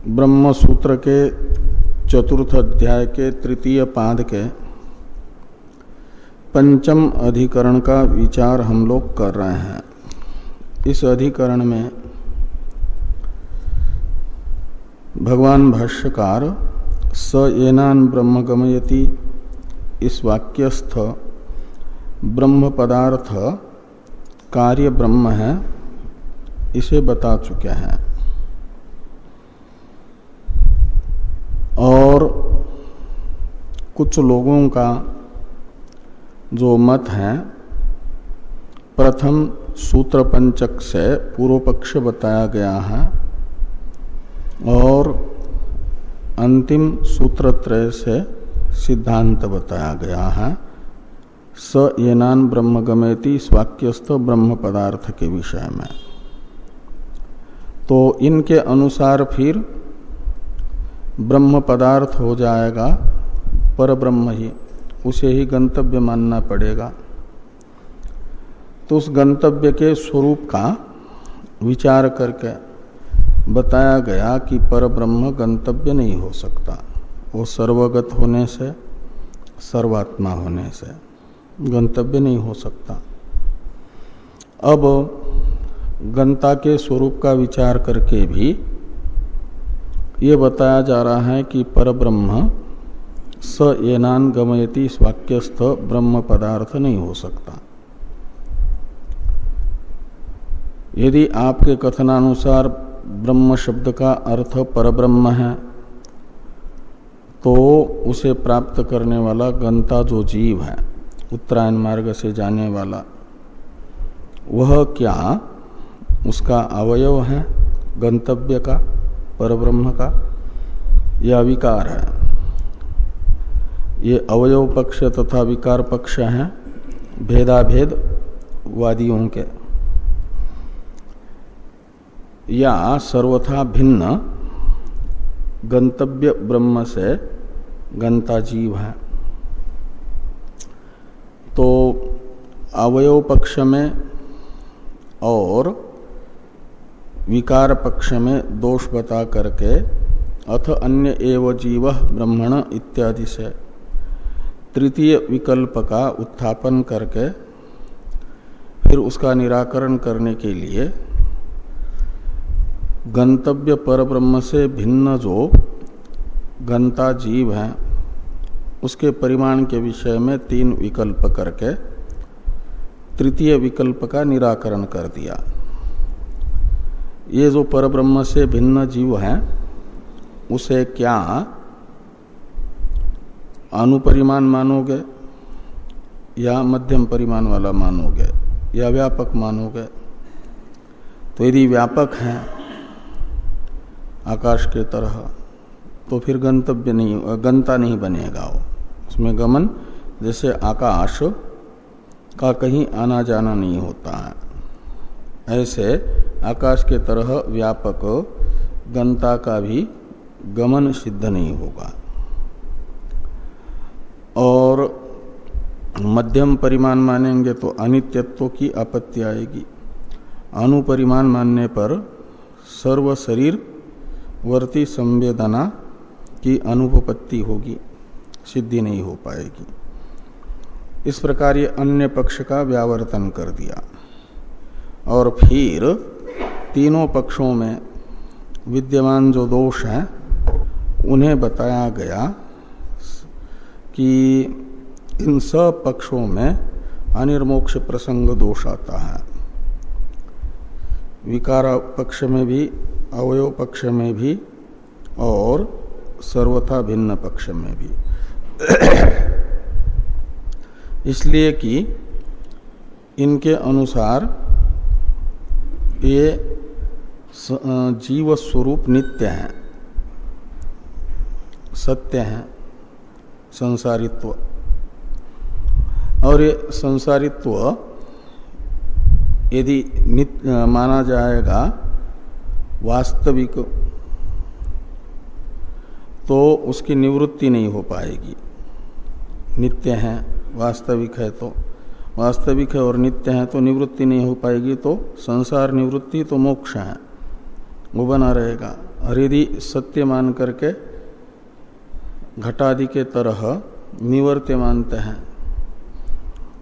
ब्रह्म सूत्र के चतुर्थ अध्याय के तृतीय पाद के पंचम अधिकरण का विचार हम लोग कर रहे हैं। इस अधिकरण में भगवान भाष्यकार स येनान ब्रह्म गमयति इस वाक्यस्थ ब्रह्म पदार्थ कार्य ब्रह्म है, इसे बता चुके हैं। और कुछ लोगों का जो मत है, प्रथम सूत्र पंचक से पूर्व पक्ष बताया गया है और अंतिम सूत्रत्रय से सिद्धांत बताया गया है। स येनान ब्रह्म गमयति इस वाक्यस्थ ब्रह्म पदार्थ के विषय में। तो इनके अनुसार फिर ब्रह्म पदार्थ हो जाएगा पर ब्रह्म ही, उसे ही गंतव्य मानना पड़ेगा। तो उस गंतव्य के स्वरूप का विचार करके बताया गया कि पर ब्रह्म गंतव्य नहीं हो सकता। वो सर्वगत होने से, सर्वात्मा होने से गंतव्य नहीं हो सकता। अब गंता के स्वरूप का विचार करके भी ये बताया जा रहा है कि परब्रह्म स येनान गमयति इस वाक्यस्थ ब्रह्म पदार्थ नहीं हो सकता। यदि आपके कथनानुसार ब्रह्म शब्द का अर्थ परब्रह्म है, तो उसे प्राप्त करने वाला गंता जो जीव है, उत्तरायण मार्ग से जाने वाला, वह क्या उसका अवयव है गंतव्य का, परब्रह्म का, या विकार है? ये अवयव पक्ष तथा विकार पक्ष हैं भेदाभेद वादियों के, या सर्वथा भिन्न गंतव्य ब्रह्म से गंता जीव है। तो अवयव पक्ष में और विकार पक्ष में दोष बता करके अथ अन्य एव जीव ब्रह्मण इत्यादि से तृतीय विकल्प का उत्थापन करके फिर उसका निराकरण करने के लिए गंतव्य परब्रह्म से भिन्न जो गंता जीव है उसके परिमाण के विषय में तीन विकल्प करके तृतीय विकल्प का निराकरण कर दिया। ये जो परब्रह्म से भिन्न जीव है उसे क्या अनुपरिमाण मानोगे या मध्यम परिमाण वाला मानोगे या व्यापक मानोगे? तो यदि व्यापक है आकाश के तरह तो फिर गंतव्य नहीं, गंता नहीं बनेगा। वो उसमें गमन, जैसे आकाश का कहीं आना जाना नहीं होता है, ऐसे आकाश के तरह व्यापक गंता का भी गमन सिद्ध नहीं होगा। और मध्यम परिमाण मानेंगे तो अनित्यत्व की आपत्ति आएगी। अनुपरिमाण मानने पर सर्व शरीर वर्ती संवेदना की अनुपपत्ति होगी, सिद्धि नहीं हो पाएगी। इस प्रकार ये अन्य पक्ष का व्यावर्तन कर दिया। और फिर तीनों पक्षों में विद्यमान जो दोष हैं उन्हें बताया गया कि इन सब पक्षों में अनिर्मोक्ष प्रसंग दोष आता है। विकार पक्ष में भी, अवयव पक्ष में भी और सर्वथा भिन्न पक्ष में भी। इसलिए कि इनके अनुसार ये जीव स्वरूप नित्य है, सत्य है, संसारित्व। और ये संसारित्व यदि माना जाएगा वास्तविक, तो उसकी निवृत्ति नहीं हो पाएगी। नित्य है, वास्तविक है, तो वास्तविक है और नित्य है तो निवृत्ति नहीं हो पाएगी। तो संसार निवृत्ति तो मोक्ष है, वो बना रहेगा। और यदि सत्य मान करके घटादि के तरह निवर्त्य मानते हैं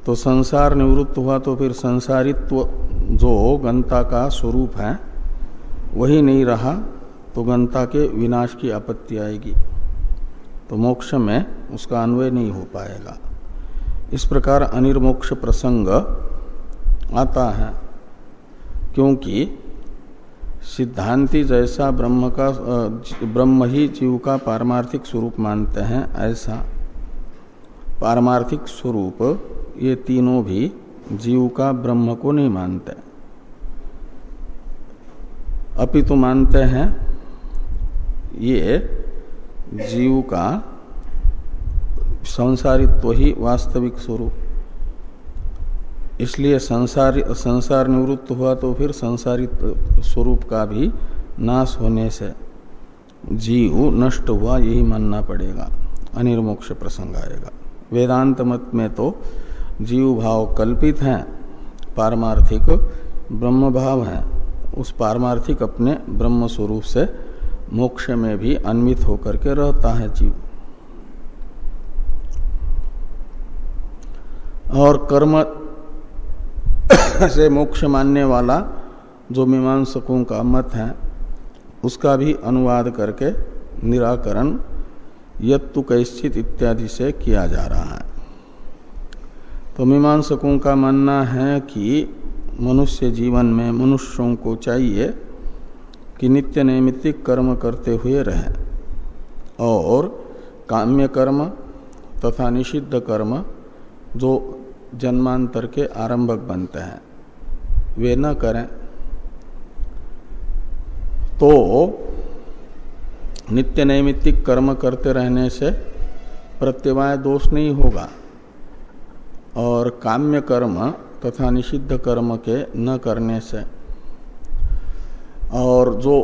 तो संसार निवृत्त हुआ तो फिर संसारित्व जो गंता का स्वरूप है वही नहीं रहा तो गंता के विनाश की आपत्ति आएगी, तो मोक्ष में उसका अन्वय नहीं हो पाएगा। इस प्रकार अनिर्मोक्ष प्रसंग आता है, क्योंकि सिद्धांती जैसा ब्रह्म ही जीव का पारमार्थिक स्वरूप मानते हैं, ऐसा पारमार्थिक स्वरूप ये तीनों भी जीव का ब्रह्म को नहीं मानते, अपितु मानते हैं ये जीव का संसारित्व ही वास्तविक स्वरूप। इसलिए संसार निवृत्त हुआ तो फिर संसारित स्वरूप का भी नाश होने से जीव नष्ट हुआ, यही मानना पड़ेगा। अनिर्मोक्ष प्रसंग आएगा। वेदांत मत में तो जीव भाव कल्पित हैं, पारमार्थिक ब्रह्म भाव है, उस पारमार्थिक अपने ब्रह्म स्वरूप से मोक्ष में भी अन्वित होकर के रहता है जीव। और कर्म से मोक्ष मानने वाला जो मीमांसकों का मत है उसका भी अनुवाद करके निराकरण यत्तु कैश्चित इत्यादि से किया जा रहा है। तो मीमांसकों का मानना है कि मनुष्य जीवन में मनुष्यों को चाहिए कि नित्य नैमित्तिक कर्म करते हुए रहे और काम्य कर्म तथा निषिद्ध कर्म जो जन्मांतर के आरंभक बनते हैं वे न करें, तो नित्य नैमित्तिक कर्म करते रहने से प्रत्यवाय दोष नहीं होगा और काम्य कर्म तथा निषिद्ध कर्म के न करने से और जो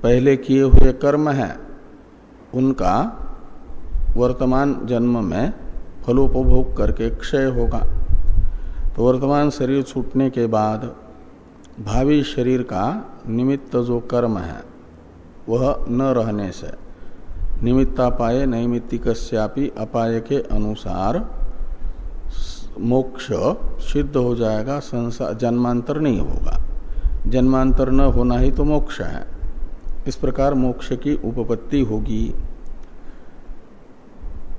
पहले किए हुए कर्म हैं उनका वर्तमान जन्म में फलोपभोग करके क्षय होगा। तो वर्तमान शरीर छूटने के बाद भावी शरीर का निमित्त जो कर्म है वह न रहने से निमित्तापाय नैमित्तिकस्यापि अपाय के अनुसार मोक्ष सिद्ध हो जाएगा, संसार जन्मांतर नहीं होगा। जन्मांतर न होना ही तो मोक्ष है। इस प्रकार मोक्ष की उपपत्ति होगी।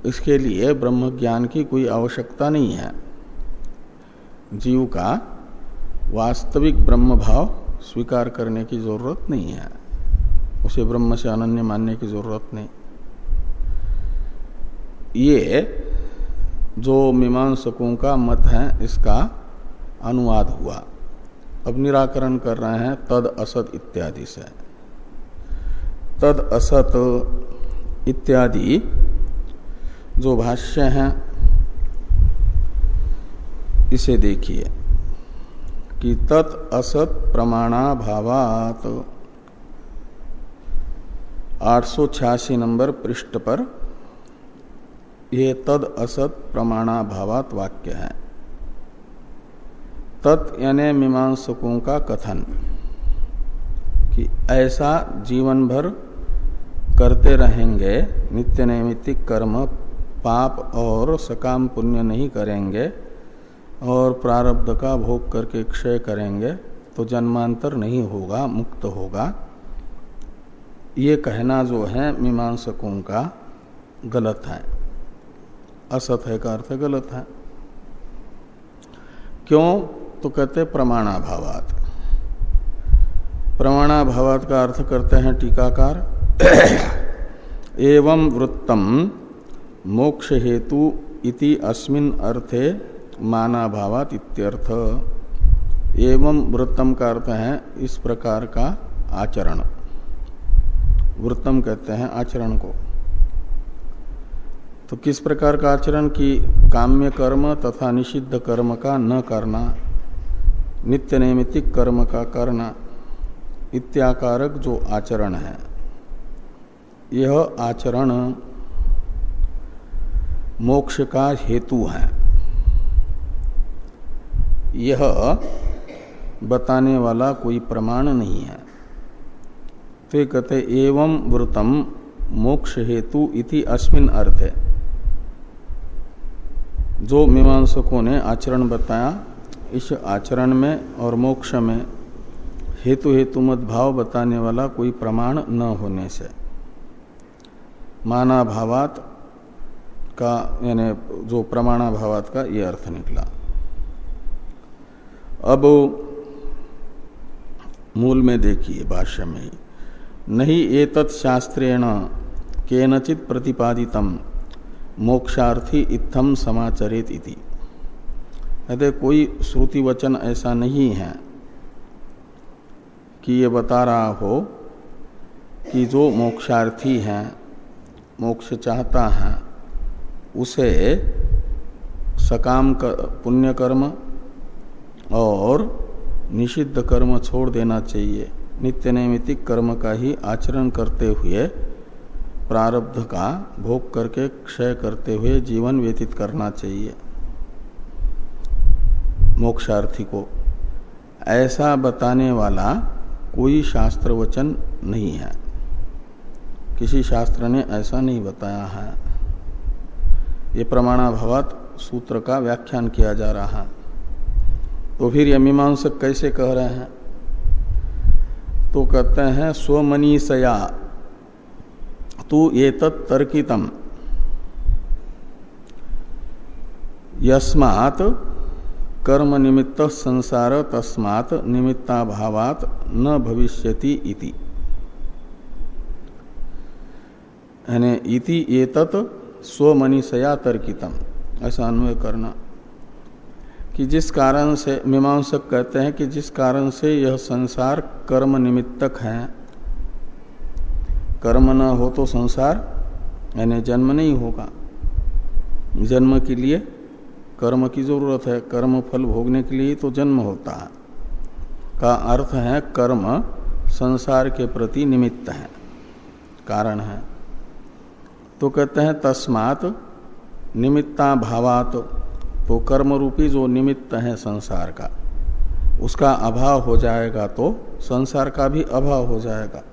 इसके लिए ब्रह्म ज्ञान की कोई आवश्यकता नहीं है। जीव का वास्तविक ब्रह्म भाव स्वीकार करने की जरूरत नहीं है, उसे ब्रह्म से अनन्य मानने की जरूरत नहीं। ये जो मीमांसकों का मत है इसका अनुवाद हुआ। अब निराकरण कर रहे हैं तद असत इत्यादि से। तद असत इत्यादि जो भाष्य हैं इसे देखिए कि तत् असत प्रमाणाभावात 886 नंबर पृष्ठ पर ये तद असत प्रमाणाभावात वाक्य है। तत् यानी मीमांसकों का कथन कि ऐसा जीवन भर करते रहेंगे, नित्य नैमित्तिक कर्म पाप और सकाम पुण्य नहीं करेंगे और प्रारब्ध का भोग करके क्षय करेंगे तो जन्मांतर नहीं होगा, मुक्त होगा। ये कहना जो है मीमांसकों का गलत है। असत है का अर्थ गलत है। क्यों? तो कहते प्रमाणाभावात। प्रमाणाभावात का अर्थ करते हैं टीकाकार एवं वृत्तम मोक्ष हेतु इति अस्मिन अर्थे मानाभावात इत्यर्थ। एवं वृत्तम का अर्थ है इस प्रकार का आचरण। वृत्तम कहते हैं आचरण को। तो किस प्रकार का आचरण की काम्य कर्म तथा निषिद्ध कर्म का न करना, नित्य नैमित्तिक कर्म का करना इत्याकारक जो आचरण है, यह आचरण मोक्ष का हेतु है। यह बताने वाला कोई प्रमाण नहीं है। तो कहते एवं वृतम मोक्ष हेतु इति अस्मिन अर्थे। जो मीमांसकों ने आचरण बताया, इस आचरण में और मोक्ष में हेतु हेतुमत भाव बताने वाला कोई प्रमाण न होने से मानाभावात का, यानी जो प्रमाणाभावात का ये अर्थ निकला। अब मूल में देखिए भाष्य में ही, नहीं एतत् शास्त्रेण केनचित प्रतिपादितम मोक्षार्थी इत्थम समाचरेत इति। कहते कोई श्रुति वचन ऐसा नहीं है कि ये बता रहा हो कि जो मोक्षार्थी है, मोक्ष चाहता है, उसे सकाम पुण्य कर्म और निषिद्ध कर्म छोड़ देना चाहिए, नित्य नैमित्तिक कर्म का ही आचरण करते हुए प्रारब्ध का भोग करके क्षय करते हुए जीवन व्यतीत करना चाहिए मोक्षार्थी को। ऐसा बताने वाला कोई शास्त्र वचन नहीं है, किसी शास्त्र ने ऐसा नहीं बताया है। ये प्रमाणाभावात सूत्र का व्याख्यान किया जा रहा है। तो फिर ये मीमांसक कैसे कह रहे हैं? तो कहते हैं स्वमनीषया तु एतत् तर्कितम यस्मात् कर्म निमित्त संसार तस्मात् निमित्ताभावात् न भविष्यति इति। यानी इति एतत् स्वमनीषया तर्कितम, ऐसा अन्वय करना कि जिस कारण से, मीमांसक कहते हैं कि जिस कारण से यह संसार कर्म निमित्तक है, कर्म न हो तो संसार यानी जन्म नहीं होगा। जन्म के लिए कर्म की जरूरत है, कर्म फल भोगने के लिए तो जन्म होता है। का अर्थ है कर्म संसार के प्रति निमित्त है, कारण है। तो कहते हैं तस्मात् निमित्ताभावात्, तो कर्म रूपी जो निमित्त है संसार का, उसका अभाव हो जाएगा तो संसार का भी अभाव हो जाएगा।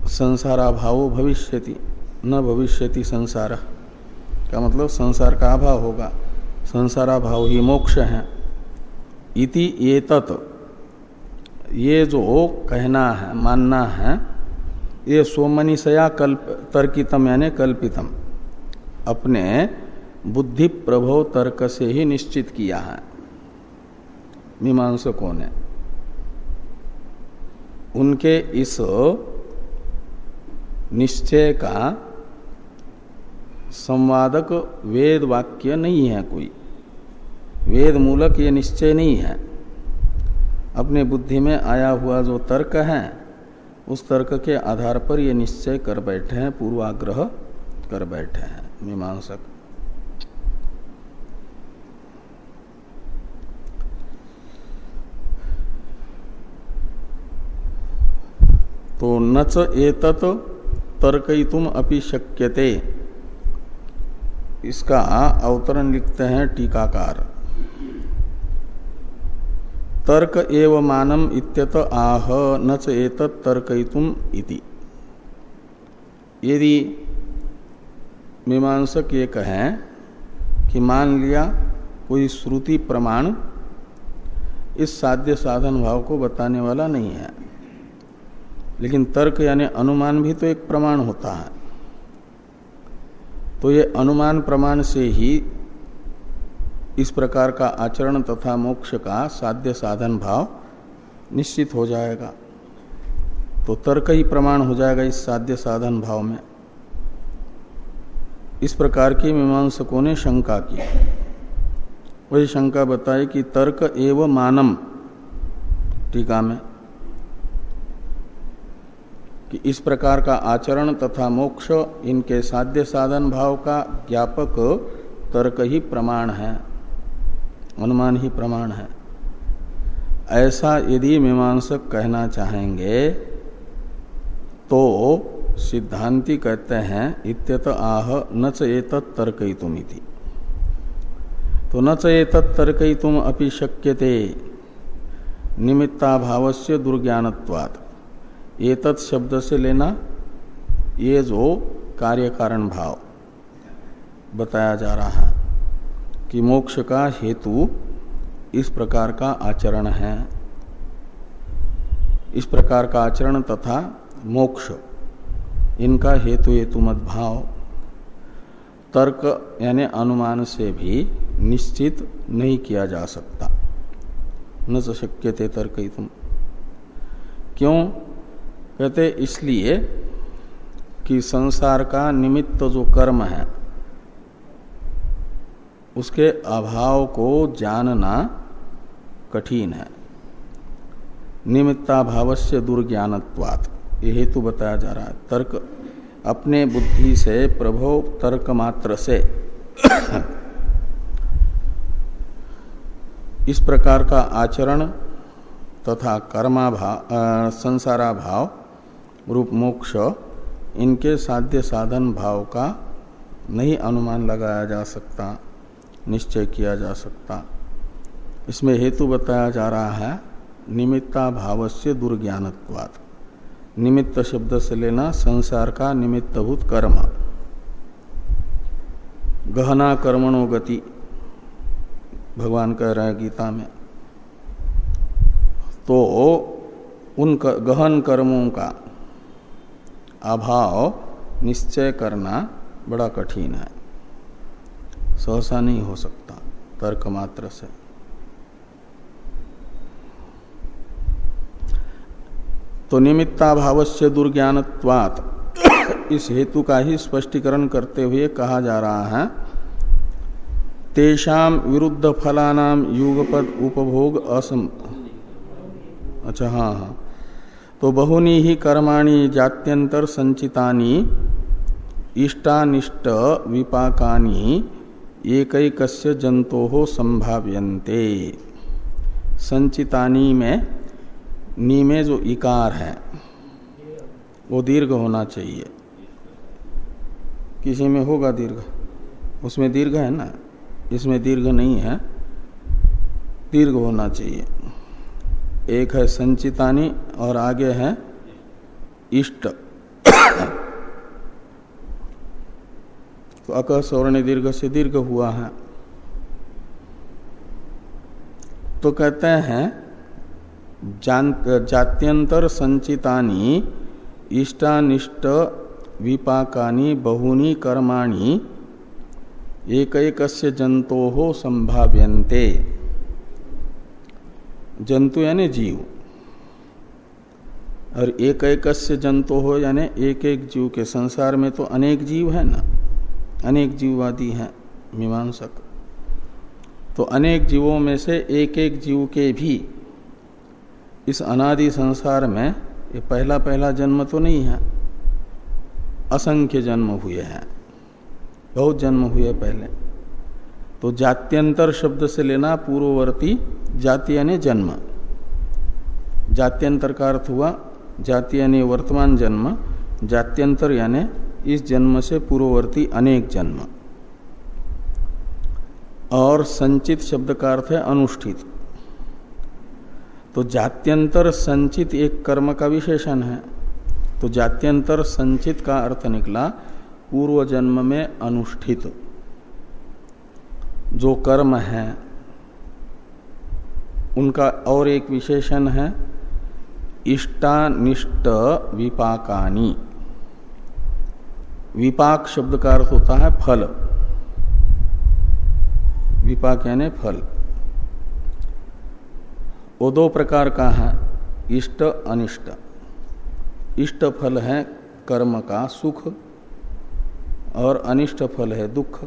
संसाराभावो भविष्यति न भविष्यति संसार का मतलब संसार का अभाव होगा, संसाराभाव ही मोक्ष है। इति एतत्, ये जो कहना है, मानना है, ये स्वमनीषया तर्कितम यानी कल्पितम, अपने बुद्धि प्रभव तर्क से ही निश्चित किया है मीमांसकों ने। उनके इस निश्चय का संवादक वेद वाक्य नहीं है, कोई वेद मूलक ये निश्चय नहीं है। अपने बुद्धि में आया हुआ जो तर्क है, उस तर्क के आधार पर ये निश्चय कर बैठे हैं, पूर्वाग्रह कर बैठे हैं मीमांसक। तो नच एतत् तर्कयितुम अपि शक्यते, इसका अवतरण लिखते हैं टीकाकार। तर्क एव मानम इत्यत आह नच एतत् तर्कयितुम इति। यदि मीमांसक ये कहें कि मान लिया कोई श्रुति प्रमाण इस साध्य साधन भाव को बताने वाला नहीं है, लेकिन तर्क यानी अनुमान भी तो एक प्रमाण होता है, तो ये अनुमान प्रमाण से ही इस प्रकार का आचरण तथा मोक्ष का साध्य साधन भाव निश्चित हो जाएगा। तो तर्क ही प्रमाण हो जाएगा इस साध्य साधन भाव में। इस प्रकार की मीमांसकों ने शंका की। वही शंका बताई कि तर्क एव मानम, टीका में, कि इस प्रकार का आचरण तथा मोक्ष इनके साध्य साधन भाव का ज्ञापक तर्क ही प्रमाण है, अनुमान ही प्रमाण है। ऐसा यदि मीमांसक कहना चाहेंगे तो सिद्धांती कहते हैं इत्यत आह न च एतत् तर्कयितुम इति। तो न च एतत् तर्कयितुम अपि शक्यते निमित्ताभावस्य दुर्ज्ञानत्वात्, एतत् शब्द से लेना ये जो कार्य कारण भाव बताया जा रहा है कि मोक्ष का हेतु इस प्रकार का आचरण है। इस प्रकार का आचरण तथा मोक्ष इनका हेतु हेतुमत भाव तर्क यानी अनुमान से भी निश्चित नहीं किया जा सकता। न तो शक्यते तर्कयितुम। क्यों कहते? इसलिए कि संसार का निमित्त जो कर्म है उसके अभाव को जानना कठिन है। निमित्ताभावस्य दुर्ज्ञानत्वात् ये हेतु बताया जा रहा है। तर्क अपने बुद्धि से प्रभव तर्क मात्र से इस प्रकार का आचरण तथा कर्माभाव संसाराभाव रूप मोक्ष इनके साध्य साधन भाव का नहीं अनुमान लगाया जा सकता, निश्चय किया जा सकता। इसमें हेतु बताया जा रहा है निमित्ताभावस्य दुर्ज्ञानत्वात्। निमित्त शब्द से लेना संसार का निमित्तभूत कर्म। गहना कर्मणो गति भगवान कह रहा है गीता में। तो उन गहन कर्मों का अभाव निश्चय करना बड़ा कठिन है, सहसा नहीं हो सकता तर्क मात्र से। तो निमित्ताभावस्य दुर्ज्ञानत्वात् इस हेतु का ही स्पष्टीकरण करते हुए कहा जा रहा है तेषाम विरुद्ध फलानाम युगपद उपभोग असम। अच्छा हाँ, तो बहुनी ही कर्माणि जात्यंतर संचितानि इष्टानिष्ट विपाकानि एकैकस्य जंतोः संभाव्यन्ते। संचितानि में नी में जो इकार है वो दीर्घ होना चाहिए। किसी में होगा दीर्घ, उसमें दीर्घ है ना, इसमें दीर्घ नहीं है, दीर्घ होना चाहिए। एक है संचितानि और आगे है इष्ट। तो अक स्वर्ण दीर्घ से दीर्घ हुआ है। तो कहते हैं जात्यंतर संचितानि इष्टानिष्ट विपाकानि बहुनी कर्माणि एकैकस्य जंतोः संभाव्यन्ते। जंतु यानी जीव, और एकैकस्य जंतोः यानी एक एक जीव के। संसार में तो अनेक जीव है ना, अनेक जीववादी हैं मीमांसक। तो अनेक जीवों में से एक एक जीव के भी इस अनादि संसार में ये पहला पहला जन्म तो नहीं है, असंख्य जन्म हुए हैं, बहुत जन्म हुए पहले। तो जात्यंतर शब्द से लेना पूर्ववर्ती, जाति यानी जन्म, जात्यंतर का अर्थ हुआ जाति यानी वर्तमान जन्म, जात्यंतर यानी इस जन्म से पूर्ववर्ती अनेक जन्म। और संचित शब्द का अर्थ है अनुष्ठित। तो जात्यंतर संचित एक कर्म का विशेषण है। तो जात्यंतर संचित का अर्थ निकला पूर्व जन्म में अनुष्ठित जो कर्म है उनका। और एक विशेषण है इष्टानिष्ट विपाकानि। विपाक शब्द का अर्थ होता है फल। विपाक यानी फल। वो दो प्रकार का है, इष्ट अनिष्ट। इष्ट फल है कर्म का सुख और अनिष्ट फल है दुख।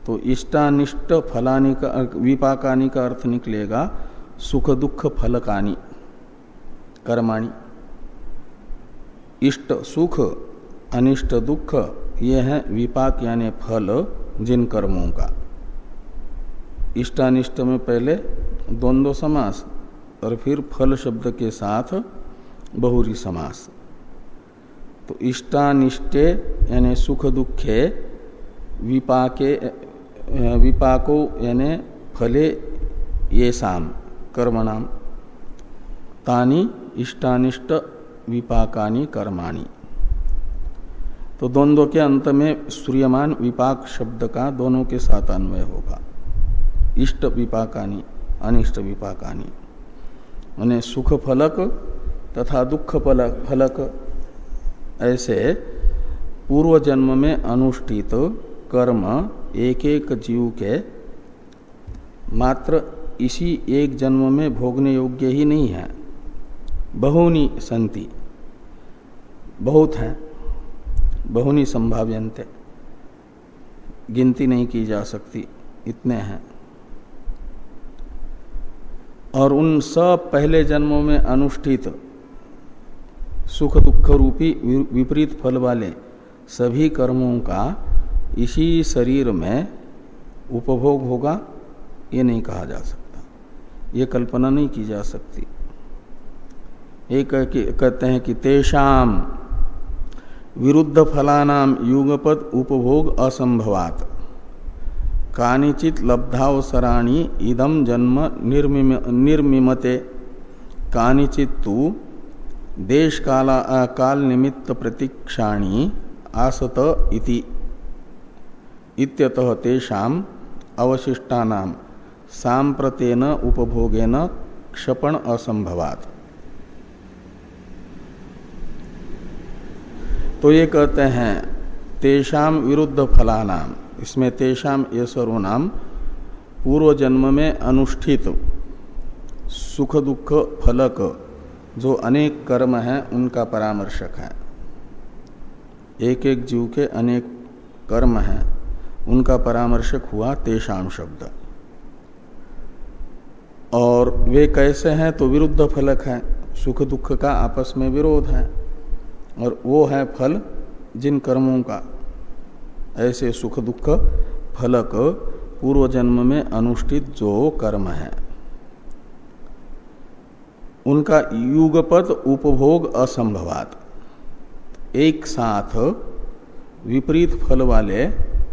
तो इष्टानिष्ट फलानि का विपाकानि का अर्थ निकलेगा सुख दुख फलकानि कर्माणि। इष्ट सुख अनिष्ट दुख ये है विपाक यानी फल जिन कर्मों का। इष्टानिष्ट में पहले द्वंद्व समास और फिर फल शब्द के साथ बहुरी समास। तो इष्टानिष्टे यानी सुख दुखे विपाके विपाको यानी फले ये साम कर्मणाम तानि इष्टानिष्ट विपाकानि कर्माणि। तो द्वंद्व के अंत में श्रूयमान विपाक शब्द का दोनों के साथ अन्वय होगा। इष्ट विपाकानि, अनिष्ट विपाकानि, माने सुख फलक तथा दुख फलक, ऐसे पूर्व जन्म में अनुष्ठित कर्म एक एक जीव के मात्र इसी एक जन्म में भोगने योग्य ही नहीं है, बहुनी संति, बहुत हैं, बहुनी संभाव्यन्ते, गिनती नहीं की जा सकती, इतने हैं। और उन सब पहले जन्मों में अनुष्ठित सुख दुख रूपी विपरीत फल वाले सभी कर्मों का इसी शरीर में उपभोग होगा, ये नहीं कहा जा सकता, ये कल्पना नहीं की जा सकती। एक कहते हैं कि तेषाम विरुद्ध फलानाम युगपद उपभोग असंभवात कानिचित लब्धावसराणि इदम जन्म निर्मिमते कानिचित तु देश काल निमित्त प्रतीक्षाणि आसत इति इत्यतः तेषाम अवशिष्टानां सांप्रतेन उपभोगेन क्षपण असंभवात्। तो ये कहते हैं तेषाम विरुद्ध फलानाम, इसमें तेषाम ये सर्वनाम पूर्व जन्म में अनुष्ठित सुख दुख फलक जो अनेक कर्म हैं उनका परामर्शक है। एक एक जीव के अनेक कर्म हैं, उनका परामर्शक हुआ तेषाम शब्द। और वे कैसे हैं? तो विरुद्ध फलक है, सुख दुख का आपस में विरोध है, और वो है फल जिन कर्मों का। ऐसे सुख दुख फलक पूर्व जन्म में अनुष्ठित जो कर्म है उनका युगपत उपभोग असंभवात, एक साथ विपरीत फल वाले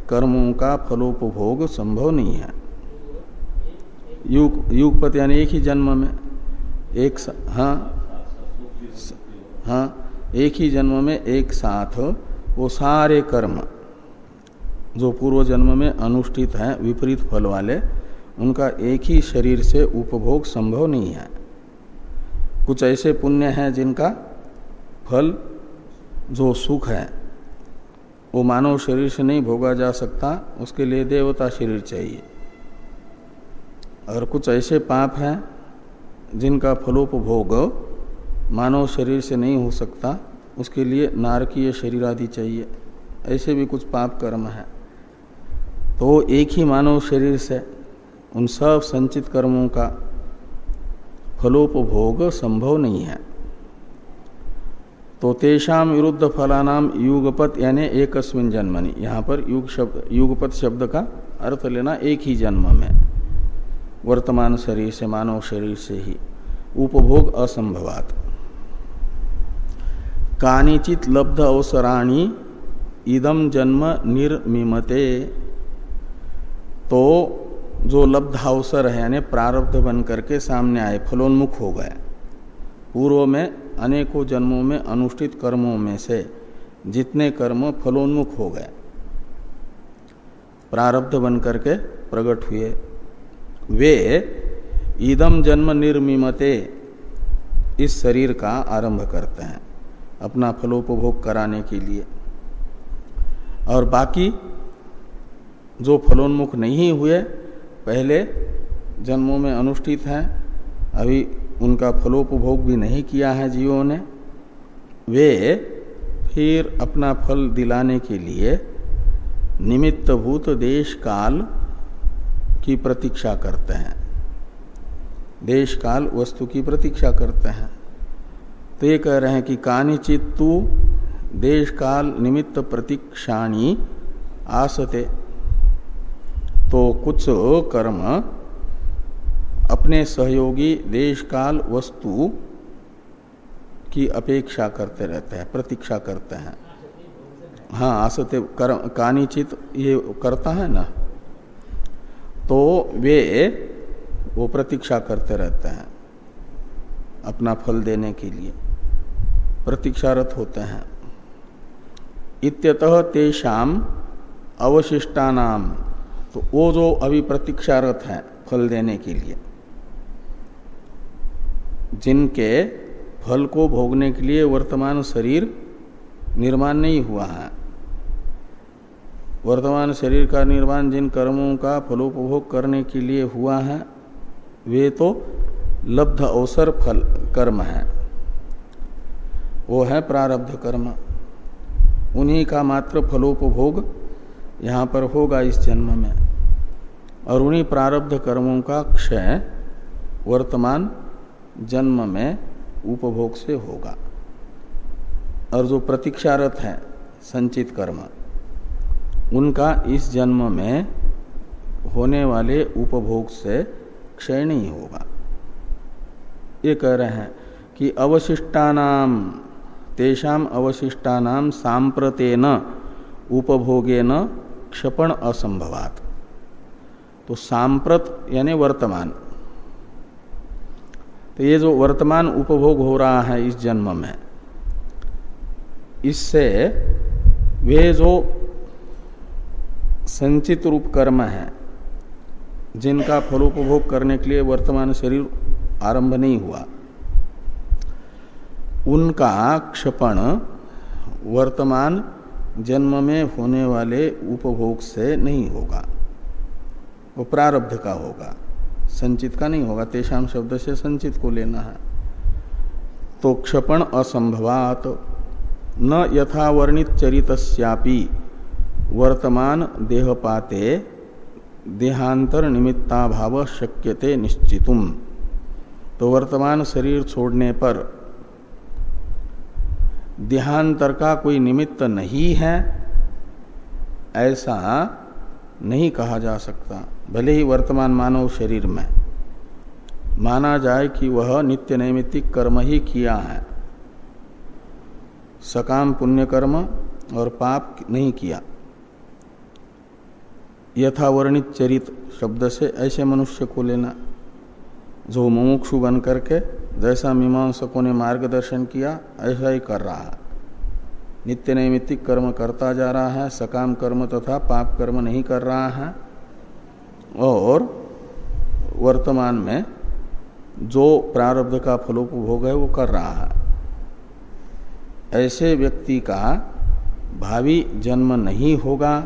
कर्मों का फलोपभोग संभव नहीं है। युगपत यानी एक ही जन्म में एक एक ही जन्म में एक साथ वो सारे कर्म जो पूर्व जन्म में अनुष्ठित हैं विपरीत फल वाले, उनका एक ही शरीर से उपभोग संभव नहीं है। कुछ ऐसे पुण्य हैं जिनका फल जो सुख है वो मानव शरीर से नहीं भोगा जा सकता, उसके लिए देवता शरीर चाहिए। और कुछ ऐसे पाप हैं जिनका फलोपभोग मानव शरीर से नहीं हो सकता, उसके लिए नारकीय शरीर आदि चाहिए। ऐसे भी कुछ पाप कर्म हैं। तो एक ही मानव शरीर से उन सब संचित कर्मों का फलोपभोग संभव नहीं है। तो तेषाम विरुद्ध फलानाम युगपत यानी एकस्मिन जन्मनि, यहाँ पर युगपत शब्द का अर्थ लेना एक ही जन्म में, वर्तमान शरीर से, मानव शरीर से ही उपभोग असंभवात। कानिचित लब्ध अवसराणि इदम जन्म निर्मिमते, तो जो लब्ध अवसर है यानी प्रारब्ध बन करके सामने आए, फलोन्मुख हो गए, पूर्व में अनेकों जन्मों में अनुष्ठित कर्मों में से जितने कर्म फलोन्मुख हो गए, प्रारब्ध बन करके प्रकट हुए, वे इदम जन्म निर्मिमते, इस शरीर का आरंभ करते हैं अपना फलोपभोग कराने के लिए। और बाकी जो फलोन्मुख नहीं हुए, पहले जन्मों में अनुष्ठित हैं, अभी उनका फलोपभोग भी नहीं किया है जीवों ने, वे फिर अपना फल दिलाने के लिए निमित्तभूत देश काल की प्रतीक्षा करते हैं, देश काल वस्तु की प्रतीक्षा करते हैं। तो ये कह रहे हैं कि कानिचित तु देश काल निमित्त प्रतीक्षाणि आसते, तो कुछ कर्म अपने सहयोगी देश काल वस्तु की अपेक्षा करते रहते हैं, प्रतीक्षा करते हैं। हाँ, आसते कानिचित ये करता है ना, तो वे वो प्रतीक्षा करते रहते हैं अपना फल देने के लिए। प्रतीक्षारत होते हैं। इत्यतः तेषाम अवशिष्टानाम, तो वो जो अभी प्रतीक्षारत है फल देने के लिए, जिनके फल को भोगने के लिए वर्तमान शरीर निर्माण नहीं हुआ है, वर्तमान शरीर का निर्माण जिन कर्मों का फलोपभोग करने के लिए हुआ है वे तो लब्ध अवसर फल कर्म है, वो है प्रारब्ध कर्म। उन्हीं का मात्र फलोपभोग यहाँ पर होगा इस जन्म में, और उन्हीं प्रारब्ध कर्मों का क्षय वर्तमान जन्म में उपभोग से होगा। और जो प्रतीक्षारत है संचित कर्म, उनका इस जन्म में होने वाले उपभोग से क्षय नहीं होगा। ये कह रहे हैं कि अवशिष्टानाम, तेषाम अवशिष्टानाम सांप्रतेन उपभोगेन क्षपण असंभवात्। तो सांप्रत यानी वर्तमान, तो ये जो वर्तमान उपभोग हो रहा है इस जन्म में, इससे वे जो संचित रूप कर्म है जिनका फलोपभोग करने के लिए वर्तमान शरीर आरंभ नहीं हुआ, उनका क्षपण वर्तमान जन्म में होने वाले उपभोग से नहीं होगा, वो प्रारब्ध का होगा, संचित का नहीं होगा। तेषाम शब्द से संचित को लेना है। तो क्षपण असंभवात न यथावर्णित चरितस्यापि वर्तमान देहपाते देहांतर निमित्ताभाव शक्यते निश्चितुम। तो वर्तमान शरीर छोड़ने पर देहांतर का कोई निमित्त नहीं है ऐसा नहीं कहा जा सकता। भले ही वर्तमान मानव शरीर में माना जाए कि वह नित्य नैमित्तिक कर्म ही किया है, सकाम पुण्य कर्म और पाप नहीं किया, यथावर्णित चरित शब्द से ऐसे मनुष्य को लेना जो मुमुक्षु बन करके जैसा मीमांसकों ने मार्गदर्शन किया ऐसा ही कर रहा है, नित्य नैमित्तिक कर्म करता जा रहा है, सकाम कर्म तथा पाप कर्म नहीं कर रहा है, और वर्तमान में जो प्रारब्ध का फलोपभोग है वो कर रहा है। ऐसे व्यक्ति का भावी जन्म नहीं होगा,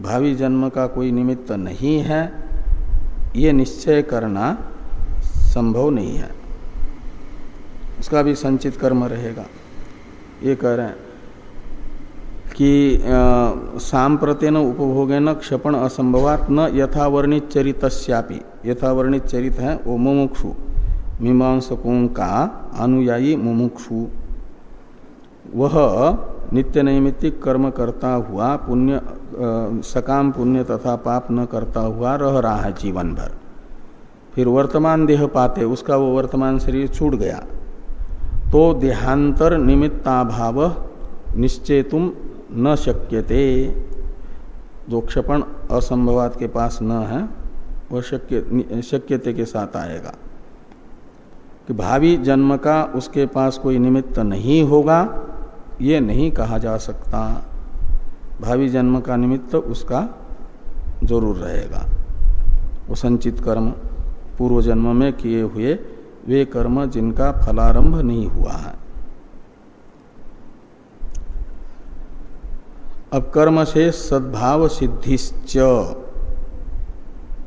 भावी जन्म का कोई निमित्त नहीं है, ये निश्चय करना संभव नहीं है। उसका भी संचित कर्म रहेगा। ये कह रहे हैं कि सांप्रतेन उपभोगेन क्षपण असंभवात न यथावर्णित चरितस्यापि। यथावर्णित चरित है वो मुमुक्षु, मीमांसकों का अनुयायी मुमुक्षु, वह नित्य नैमित्तिक कर्म करता हुआ पुण्य सकाम पुण्य तथा पाप न करता हुआ रह रहा है जीवन भर। फिर वर्तमान देह पाते उसका वो वर्तमान शरीर छूट गया, तो देहांतर निमित्ताभाव निश्चेतुम न शक्यते। जो क्षपण असंभवात के पास न है वह शक्यते के साथ आएगा कि भावी जन्म का उसके पास कोई निमित्त नहीं होगा, ये नहीं कहा जा सकता। भावी जन्म का निमित्त उसका जरूर रहेगा। वो संचित कर्म पूर्व जन्म में किए हुए वे कर्म जिनका फलारंभ नहीं हुआ है। अब कर्म से सद्भाव सिद्धिश्च,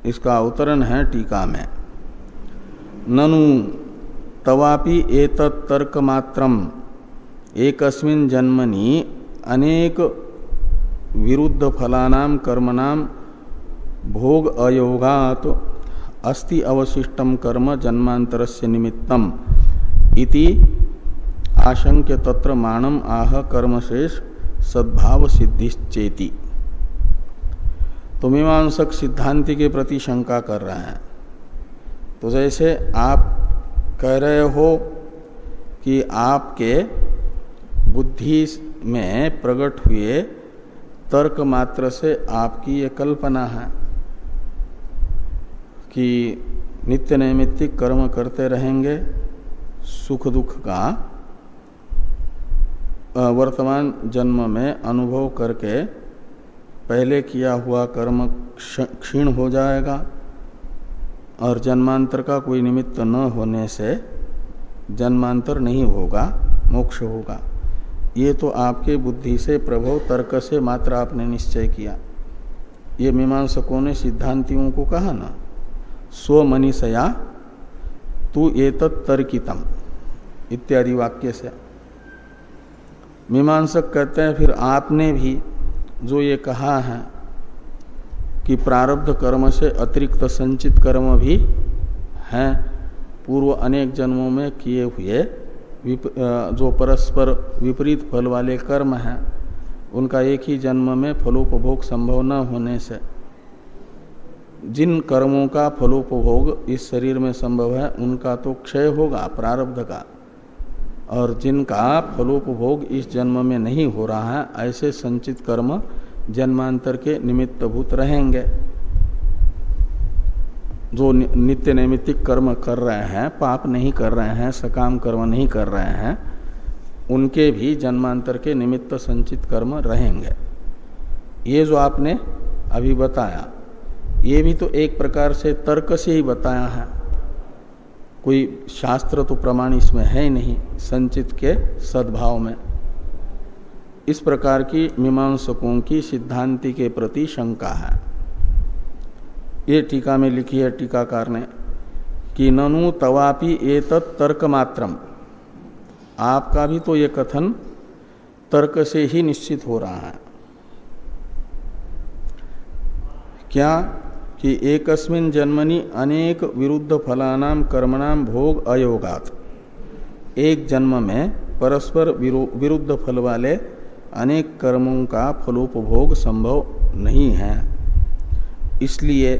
इसका अवतरण है टीका में। ननु तवापि एतत् तर्क मात्रम एकस्मिन् जन्मनि अनेक विरुद्ध फलानाम कर्मणाम भोग अयोगात अस्ति अवशिष्टम कर्म जन्मांतरस्य निमित्तम इति आशंक्य तत्र मानम आह कर्मशेष सद्भाव सिद्धिश्चेति। तो मीमांसक सिद्धांति के प्रति शंका कर रहे हैं। तो जैसे आप कह रहे हो कि आपके बुद्धि में प्रकट हुए तर्क मात्र से आपकी ये कल्पना है कि नित्य नैमित्तिक कर्म करते रहेंगे, सुख दुख का वर्तमान जन्म में अनुभव करके पहले किया हुआ कर्म क्षीण हो जाएगा और जन्मांतर का कोई निमित्त न होने से जन्मांतर नहीं होगा, मोक्ष होगा। ये तो आपके बुद्धि से प्रभव तर्क से मात्र आपने निश्चय किया। ये मीमांसकों ने सिद्धांतियों को कहा ना, स्वमनीषया तू एतत् तर्कितम इत्यादि वाक्य से। मीमांसक कहते हैं फिर आपने भी जो ये कहा है कि प्रारब्ध कर्म से अतिरिक्त संचित कर्म भी हैं, पूर्व अनेक जन्मों में किए हुए जो परस्पर विपरीत फल वाले कर्म हैं, उनका एक ही जन्म में फलोपभोग संभव न होने से जिन कर्मों का फलोपभोग इस शरीर में संभव है उनका तो क्षय होगा प्रारब्ध का, और जिनका फलोपभोग इस जन्म में नहीं हो रहा है ऐसे संचित कर्म जन्मांतर के निमित्तभूत रहेंगे। जो नित्य नैमित्तिक कर्म कर रहे हैं, पाप नहीं कर रहे हैं, सकाम कर्म नहीं कर रहे हैं, उनके भी जन्मांतर के निमित्त संचित कर्म रहेंगे। ये जो आपने अभी बताया ये भी तो एक प्रकार से तर्क से ही बताया है, कोई शास्त्र तो प्रमाण इसमें है ही नहीं संचित के सद्भाव में। इस प्रकार की मीमांसकों की सिद्धांति के प्रति शंका है। ये टीका में लिखी है टीकाकार ने कि ननु तवापि एतत् तर्क मात्रम, आपका भी तो ये कथन तर्क से ही निश्चित हो रहा है। क्या कि एकस्मिन् जन्मनि अनेक विरुद्ध फलानाम कर्मणाम भोग अयोगात, एक जन्म में परस्पर विरुद्ध फल वाले अनेक कर्मों का फलोपभोग संभव नहीं है, इसलिए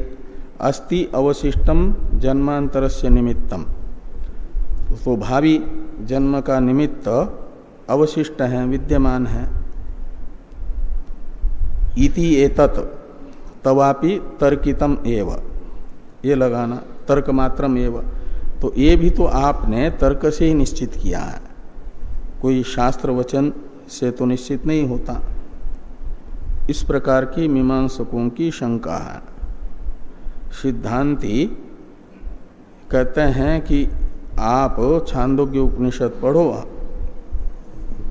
अस्ति अवशिष्टम जन्मांतरस्य निमित्तम, तो भावी जन्म का निमित्त अवशिष्ट है, विद्यमान है। इति एतत् तवापि तर्कितम एव, ये लगाना तर्क मात्रम एव, तो ये भी तो आपने तर्क से ही निश्चित किया है, कोई शास्त्र वचन से तो निश्चित नहीं होता। इस प्रकार की मीमांसकों की शंका है। सिद्धांती कहते हैं कि आप छांदोग्य उपनिषद पढ़ो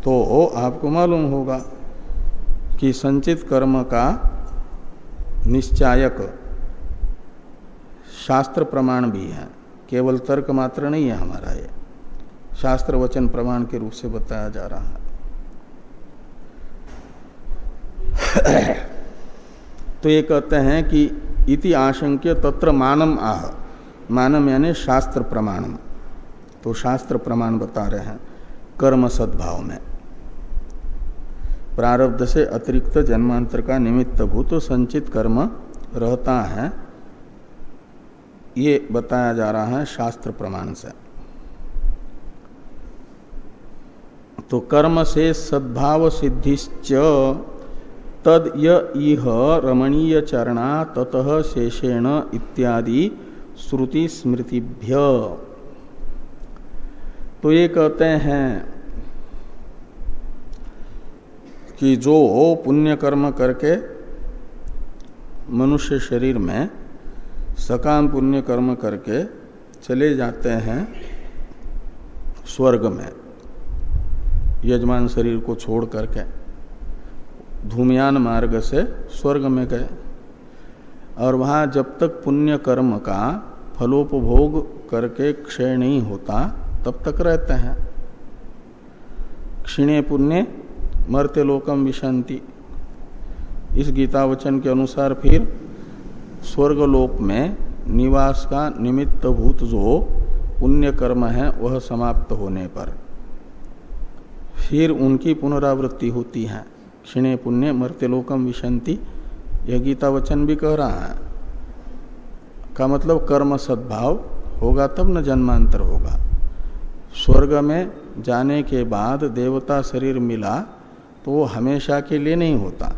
तो आपको मालूम होगा कि संचित कर्म का निश्चायक शास्त्र प्रमाण भी है, केवल तर्क मात्र नहीं है हमारा, ये शास्त्र वचन प्रमाण के रूप से बताया जा रहा है। तो ये कहते हैं कि इति आशंक्य तत्र मानम आह, मानम यानी शास्त्र प्रमाणम, तो शास्त्र प्रमाण बता रहे हैं कर्म सद्भाव में प्रारब्ध से अतिरिक्त जन्मांतर का निमित्त भूत संचित कर्म रहता है, ये बताया जा रहा है शास्त्र प्रमाण से। तो कर्म से सद्भाव सिद्धिश्च तद इह रमणीय चरणा ततः शेषेण इत्यादि श्रुति स्मृतिभ्य। तो ये कहते हैं कि जो पुण्य कर्म करके मनुष्य शरीर में सकाम पुण्य कर्म करके चले जाते हैं स्वर्ग में, यजमान शरीर को छोड़ करके धूमयान मार्ग से स्वर्ग में गए, और वहाँ जब तक पुण्य कर्म का फलोपभोग करके क्षय नहीं होता तब तक रहते हैं। क्षीणे पुण्य मर्त्य लोकम विशंति, इस गीता वचन के अनुसार फिर स्वर्गलोक में निवास का निमित्त भूत जो पुण्य कर्म है वह समाप्त होने पर फिर उनकी पुनरावृत्ति होती है। क्षीणे पुण्य मर्त्यलोकम विशंति, यह गीता वचन भी कह रहा है। का मतलब कर्म सद्भाव होगा तब न जन्मांतर होगा। स्वर्ग में जाने के बाद देवता शरीर मिला तो वो हमेशा के लिए नहीं होता,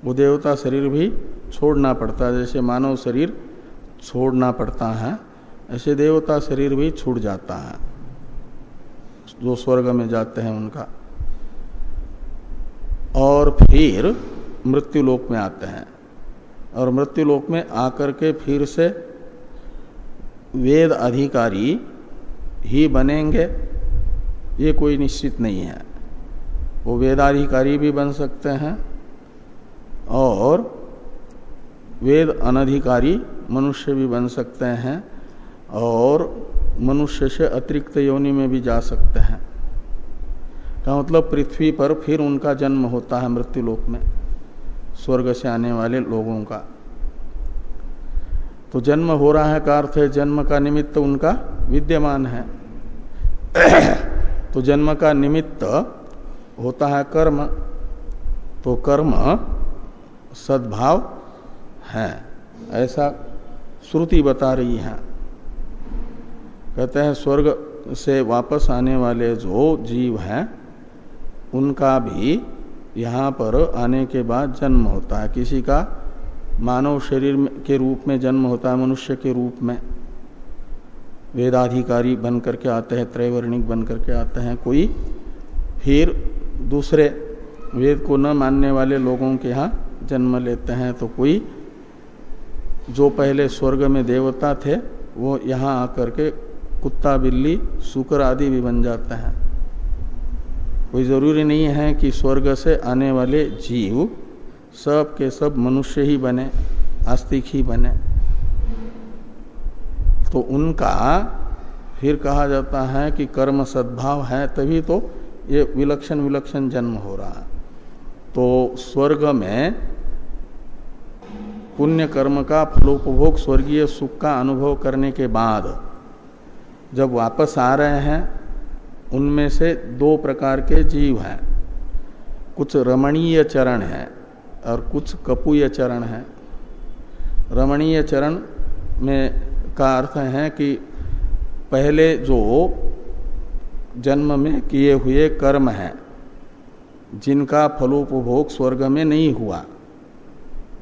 वो देवता शरीर भी छोड़ना पड़ता है। जैसे मानव शरीर छोड़ना पड़ता है ऐसे देवता शरीर भी छूट जाता है जो स्वर्ग में जाते हैं उनका। और फिर मृत्यु लोक में आते हैं, और मृत्यु लोक में आकर के फिर से वेद अधिकारी ही बनेंगे, ये कोई निश्चित नहीं है। वो वेदाधिकारी भी बन सकते हैं और वेद अनधिकारी मनुष्य भी बन सकते हैं, और मनुष्य से अतिरिक्त योनि में भी जा सकते हैं। का मतलब पृथ्वी पर फिर उनका जन्म होता है मृत्यु लोक में, स्वर्ग से आने वाले लोगों का। तो जन्म हो रहा है का अर्थ है जन्म का निमित्त उनका विद्यमान है। तो जन्म का निमित्त होता है कर्म, तो कर्म सद्भाव है, ऐसा श्रुति बता रही है। कहते हैं स्वर्ग से वापस आने वाले जो जीव हैं उनका भी यहाँ पर आने के बाद जन्म होता है। किसी का मानव शरीर के रूप में जन्म होता है, मनुष्य के रूप में वेदाधिकारी बन करके आते हैं, त्रैवर्णिक बन करके आते हैं। कोई फिर दूसरे वेद को न मानने वाले लोगों के यहाँ जन्म लेते हैं। तो कोई जो पहले स्वर्ग में देवता थे वो यहाँ आकर के कुत्ता, बिल्ली, सूकर आदि भी बन जाते हैं। कोई जरूरी नहीं है कि स्वर्ग से आने वाले जीव सब के सब मनुष्य ही बने, आस्तिक ही बने। तो उनका फिर कहा जाता है कि कर्म सद्भाव है, तभी तो ये विलक्षण विलक्षण जन्म हो रहा है। तो स्वर्ग में पुण्य कर्म का फलोपभोग, स्वर्गीय सुख का अनुभव करने के बाद जब वापस आ रहे हैं, उनमें से दो प्रकार के जीव हैं। कुछ रमणीय चरण है और कुछ कपूय चरण है। रमणीय चरण में का अर्थ है कि पहले जो जन्म में किए हुए कर्म हैं जिनका फलोपभोग स्वर्ग में नहीं हुआ,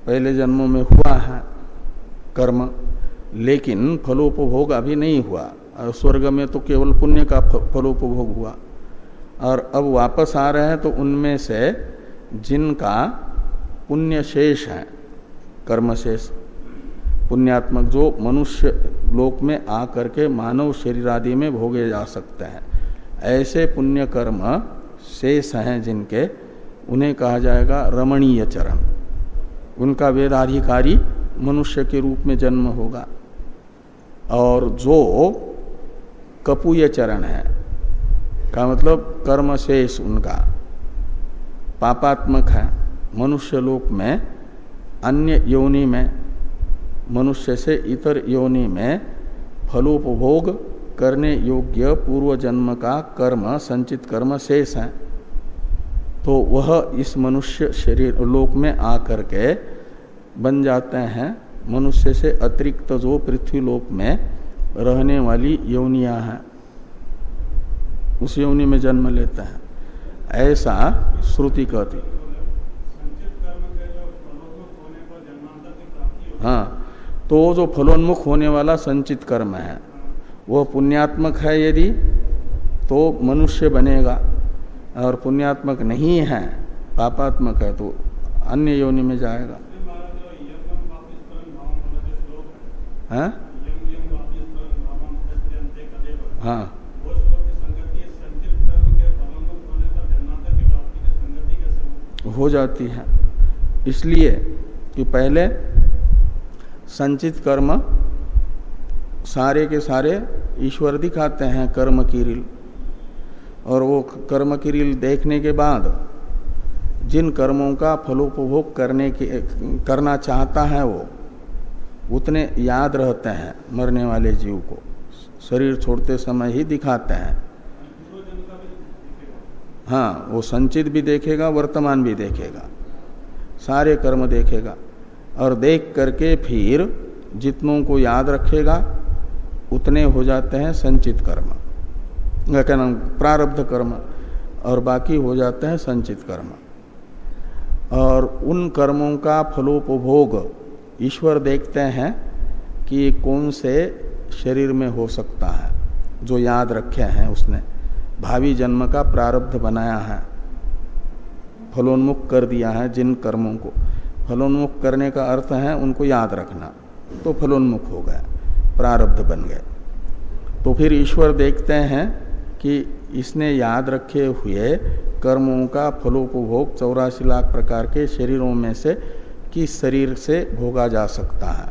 पहले जन्मों में हुआ है कर्म, लेकिन फलोपभोग अभी नहीं हुआ। और स्वर्ग में तो केवल पुण्य का फलोपभोग हुआ, और अब वापस आ रहे हैं तो उनमें से जिनका पुण्य शेष है, कर्म शेष, पुण्यात्मक, जो मनुष्य लोक में आकर के मानव शरीर आदि में भोगे जा सकते हैं, ऐसे पुण्य कर्म शेष हैं जिनके, उन्हें कहा जाएगा रमणीय चरण। उनका वेदाधिकारी मनुष्य के रूप में जन्म होगा। और जो कपूय चरण है का मतलब कर्म शेष उनका पापात्मक है, मनुष्य लोक में अन्य योनि में, मनुष्य से इतर योनि में फलोपभोग करने योग्य पूर्व जन्म का कर्म, संचित कर्म शेष है। तो वह इस मनुष्य शरीर लोक में आकर के बन जाते हैं मनुष्य से अतिरिक्त जो पृथ्वी लोक में रहने वाली योनियां हैं, उस योनि में जन्म लेते हैं, ऐसा श्रुति कहती। हाँ, तो जो फलोन्मुख होने वाला संचित कर्म है वह पुण्यात्मक है यदि तो मनुष्य बनेगा, और पुण्यात्मक नहीं है, पापात्मक है, तो अन्य योनि में जाएगा। हाँ हाँ, हो जाती है। इसलिए कि पहले संचित कर्म सारे के सारे ईश्वर दिखाते हैं कर्म की रील, और वो कर्म की रील देखने के बाद जिन कर्मों का फलोपभोग करना चाहता है वो उतने याद रहते हैं मरने वाले जीव को, शरीर छोड़ते समय ही दिखाते हैं। हाँ, वो संचित भी देखेगा, वर्तमान भी देखेगा, सारे कर्म देखेगा, और देख करके फिर जितनों को याद रखेगा उतने हो जाते हैं संचित कर्म, क्या नाम, प्रारब्ध कर्म, और बाकी हो जाते हैं संचित कर्म। और उन कर्मों का फलोपभोग ईश्वर देखते हैं कि कौन से शरीर में हो सकता है, जो याद रखे हैं उसने, भावी जन्म का प्रारब्ध बनाया है। फलोन्मुख कर दिया है जिन कर्मों को, फलोन्मुख करने का अर्थ है उनको याद रखना, तो फलोन्मुख हो गए, प्रारब्ध बन गए। तो फिर ईश्वर देखते हैं कि इसने याद रखे हुए कर्मों का फलोपभोग 84 लाख प्रकार के शरीरों में से किस शरीर से भोगा जा सकता है,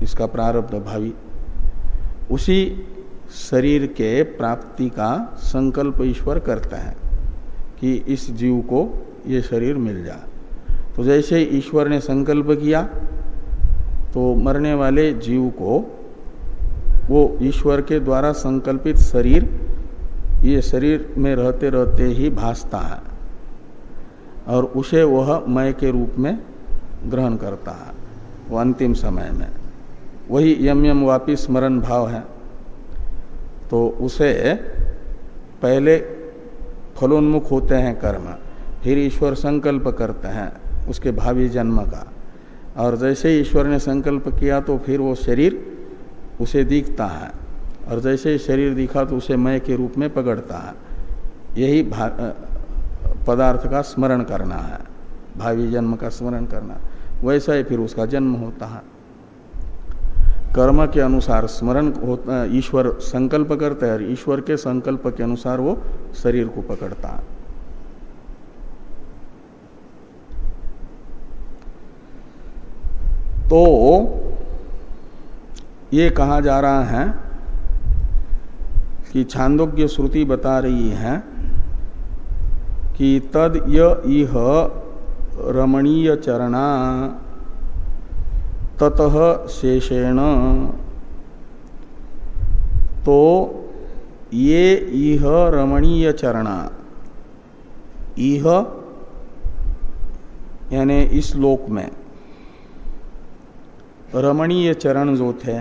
इसका प्रारब्ध भावी, उसी शरीर के प्राप्ति का संकल्प ईश्वर करता है कि इस जीव को ये शरीर मिल जाए। तो जैसे ईश्वर ने संकल्प किया तो मरने वाले जीव को वो ईश्वर के द्वारा संकल्पित शरीर ये शरीर में रहते रहते ही भासता है और उसे वह मय के रूप में ग्रहण करता है। वो अंतिम समय में वही यम यम वापि स्मरण भाव है। तो उसे पहले फलोन्मुख होते हैं कर्म, फिर ईश्वर संकल्प करते हैं उसके भावी जन्म का, और जैसे ईश्वर ने संकल्प किया तो फिर वो शरीर उसे दिखता है, और जैसे ही शरीर दिखा तो उसे मय के रूप में पकड़ता है। यही पदार्थ का स्मरण करना है, भावी जन्म का स्मरण करना, वैसा ही फिर उसका जन्म होता है। कर्म के अनुसार स्मरण होता, ईश्वर संकल्प करता है और ईश्वर के संकल्प के अनुसार वो शरीर को पकड़ता है। तो ये कहा जा रहा है कि छांदोग्य श्रुति बता रही है कि तद इह रमणीय चरणा ततः शेषेण, तो ये इह रमणीय चरणा, इह यानी इस लोक में रमणीय चरण जो थे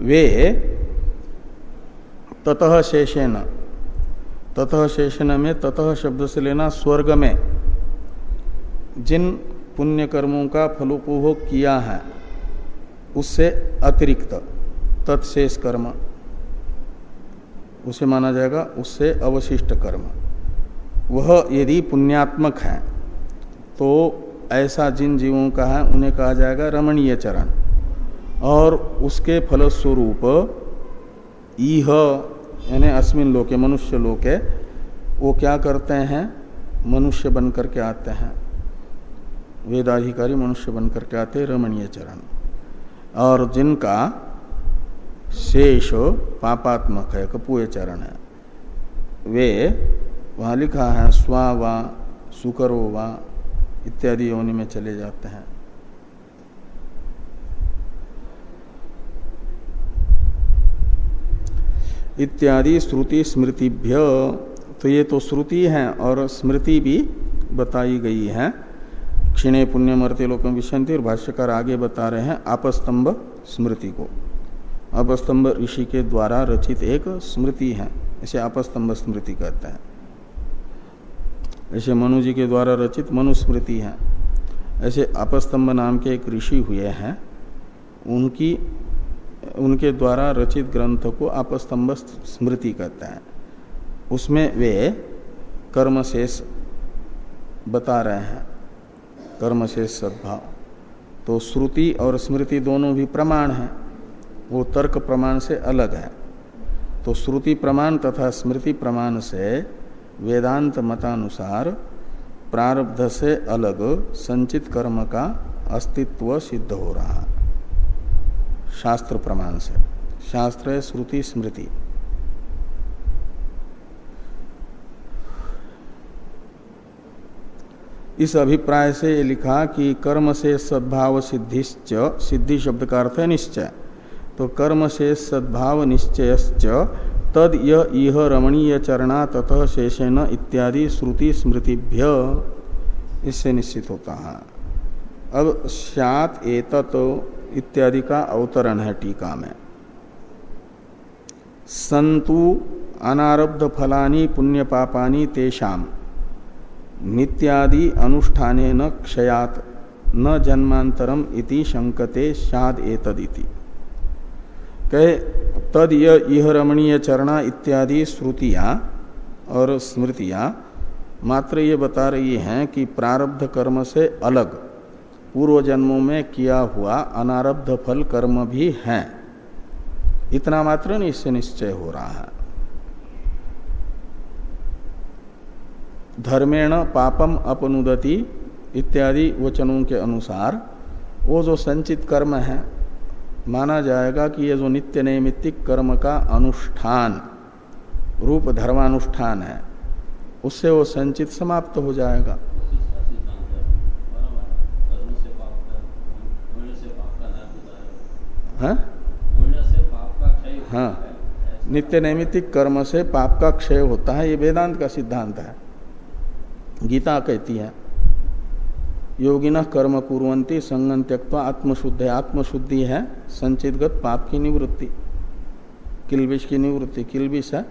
वे ततः शेषेण, ततः शेषेण में ततः शब्द से लेना स्वर्ग में जिन पुण्य कर्मों का फलोपभोग किया है उससे अतिरिक्त तत्शेष कर्म उसे माना जाएगा, उससे अवशिष्ट कर्म वह यदि पुण्यात्मक है तो ऐसा जिन जीवों का है उन्हें कहा जाएगा रमणीय चरण। और उसके फलस्वरूप इह यानी अस्मिन लोके मनुष्य लोके वो क्या करते हैं, मनुष्य बन करके आते हैं, वेदाधिकारी मनुष्य बन करके आते हैं रमणीय चरण। और जिनका शेष पापात्मक है, कपूय चरण है, वे वहाँ लिखा है स्वा वा सुकरो वा इत्यादि योनि में चले जाते हैं। इत्यादि श्रुति स्मृतिभ्य, तो ये तो श्रुति है और स्मृति भी बताई गई है। क्षीणे पुण्यमर्त्य लोकम विशंति, और भाष्यकार आगे बता रहे हैं आपस्तंभ स्मृति को। आपस्तंभ ऋषि के द्वारा रचित एक स्मृति है, इसे आपस्तंभ स्मृति कहते हैं। ऐसे मनु जी के द्वारा रचित मनुस्मृति है। ऐसे आपस्तंभ नाम के एक ऋषि हुए हैं, उनके द्वारा रचित ग्रंथ को आपस्तंभ स्मृति कहते हैं। उसमें वे कर्मशेष बता रहे हैं, कर्मशेष सद्भाव। तो श्रुति और स्मृति दोनों भी प्रमाण हैं, वो तर्क प्रमाण से अलग है। तो श्रुति प्रमाण तथा स्मृति प्रमाण से वेदांत मतानुसार प्रारब्ध से अलग संचित कर्म का अस्तित्व सिद्ध हो रहा है शास्त्र प्रमाण से। शास्त्र है श्रुति स्मृति। इस अभिप्राय से ये लिखा कि कर्म से सद्भाव सिद्धिश्च, सिद्धि शब्द का अर्थ है निश्चय, तो कर्म से सद्भाव निश्चयश्च तद इह रमणीय चरणा ततः शेषेण इत्यादि श्रुति स्मृतिभ्य, इससे निश्चित होता है। अब स्यात् एतत् इत्यादि का अवतरण है टीका में। संतु अनारब्ध फलानि पुण्य पापानि तेषाम नित्यादि अनुष्ठानेन क्षयात् न जन्मांतरम इति शंकते स्याद् एतदिति। कहे तद यह रमणीय चरणा इत्यादि श्रुतियां और स्मृतियां मात्र ये बता रही हैं कि प्रारब्ध कर्म से अलग पूर्व जन्मों में किया हुआ अनारब्ध फल कर्म भी हैं, इतना मात्र नहीं इससे निश्चय हो रहा है। धर्मेण पापम अपनुदति इत्यादि वचनों के अनुसार वो जो संचित कर्म है माना जाएगा कि ये जो नित्य नैमित्तिक कर्म का अनुष्ठान रूप धर्मानुष्ठान है उससे वो संचित समाप्त हो जाएगा। हाँ, नित्य नैमित्तिक कर्म से पाप का क्षय होता है, ये वेदांत का सिद्धांत है। गीता कहती है योगिनः कर्म कुर्वन्ति संगं त्यक्त्वा आत्मशुद्धि। आत्मशुद्धि है संचितगत पाप की निवृत्ति, किल्बिष की निवृत्ति। किल्बिष है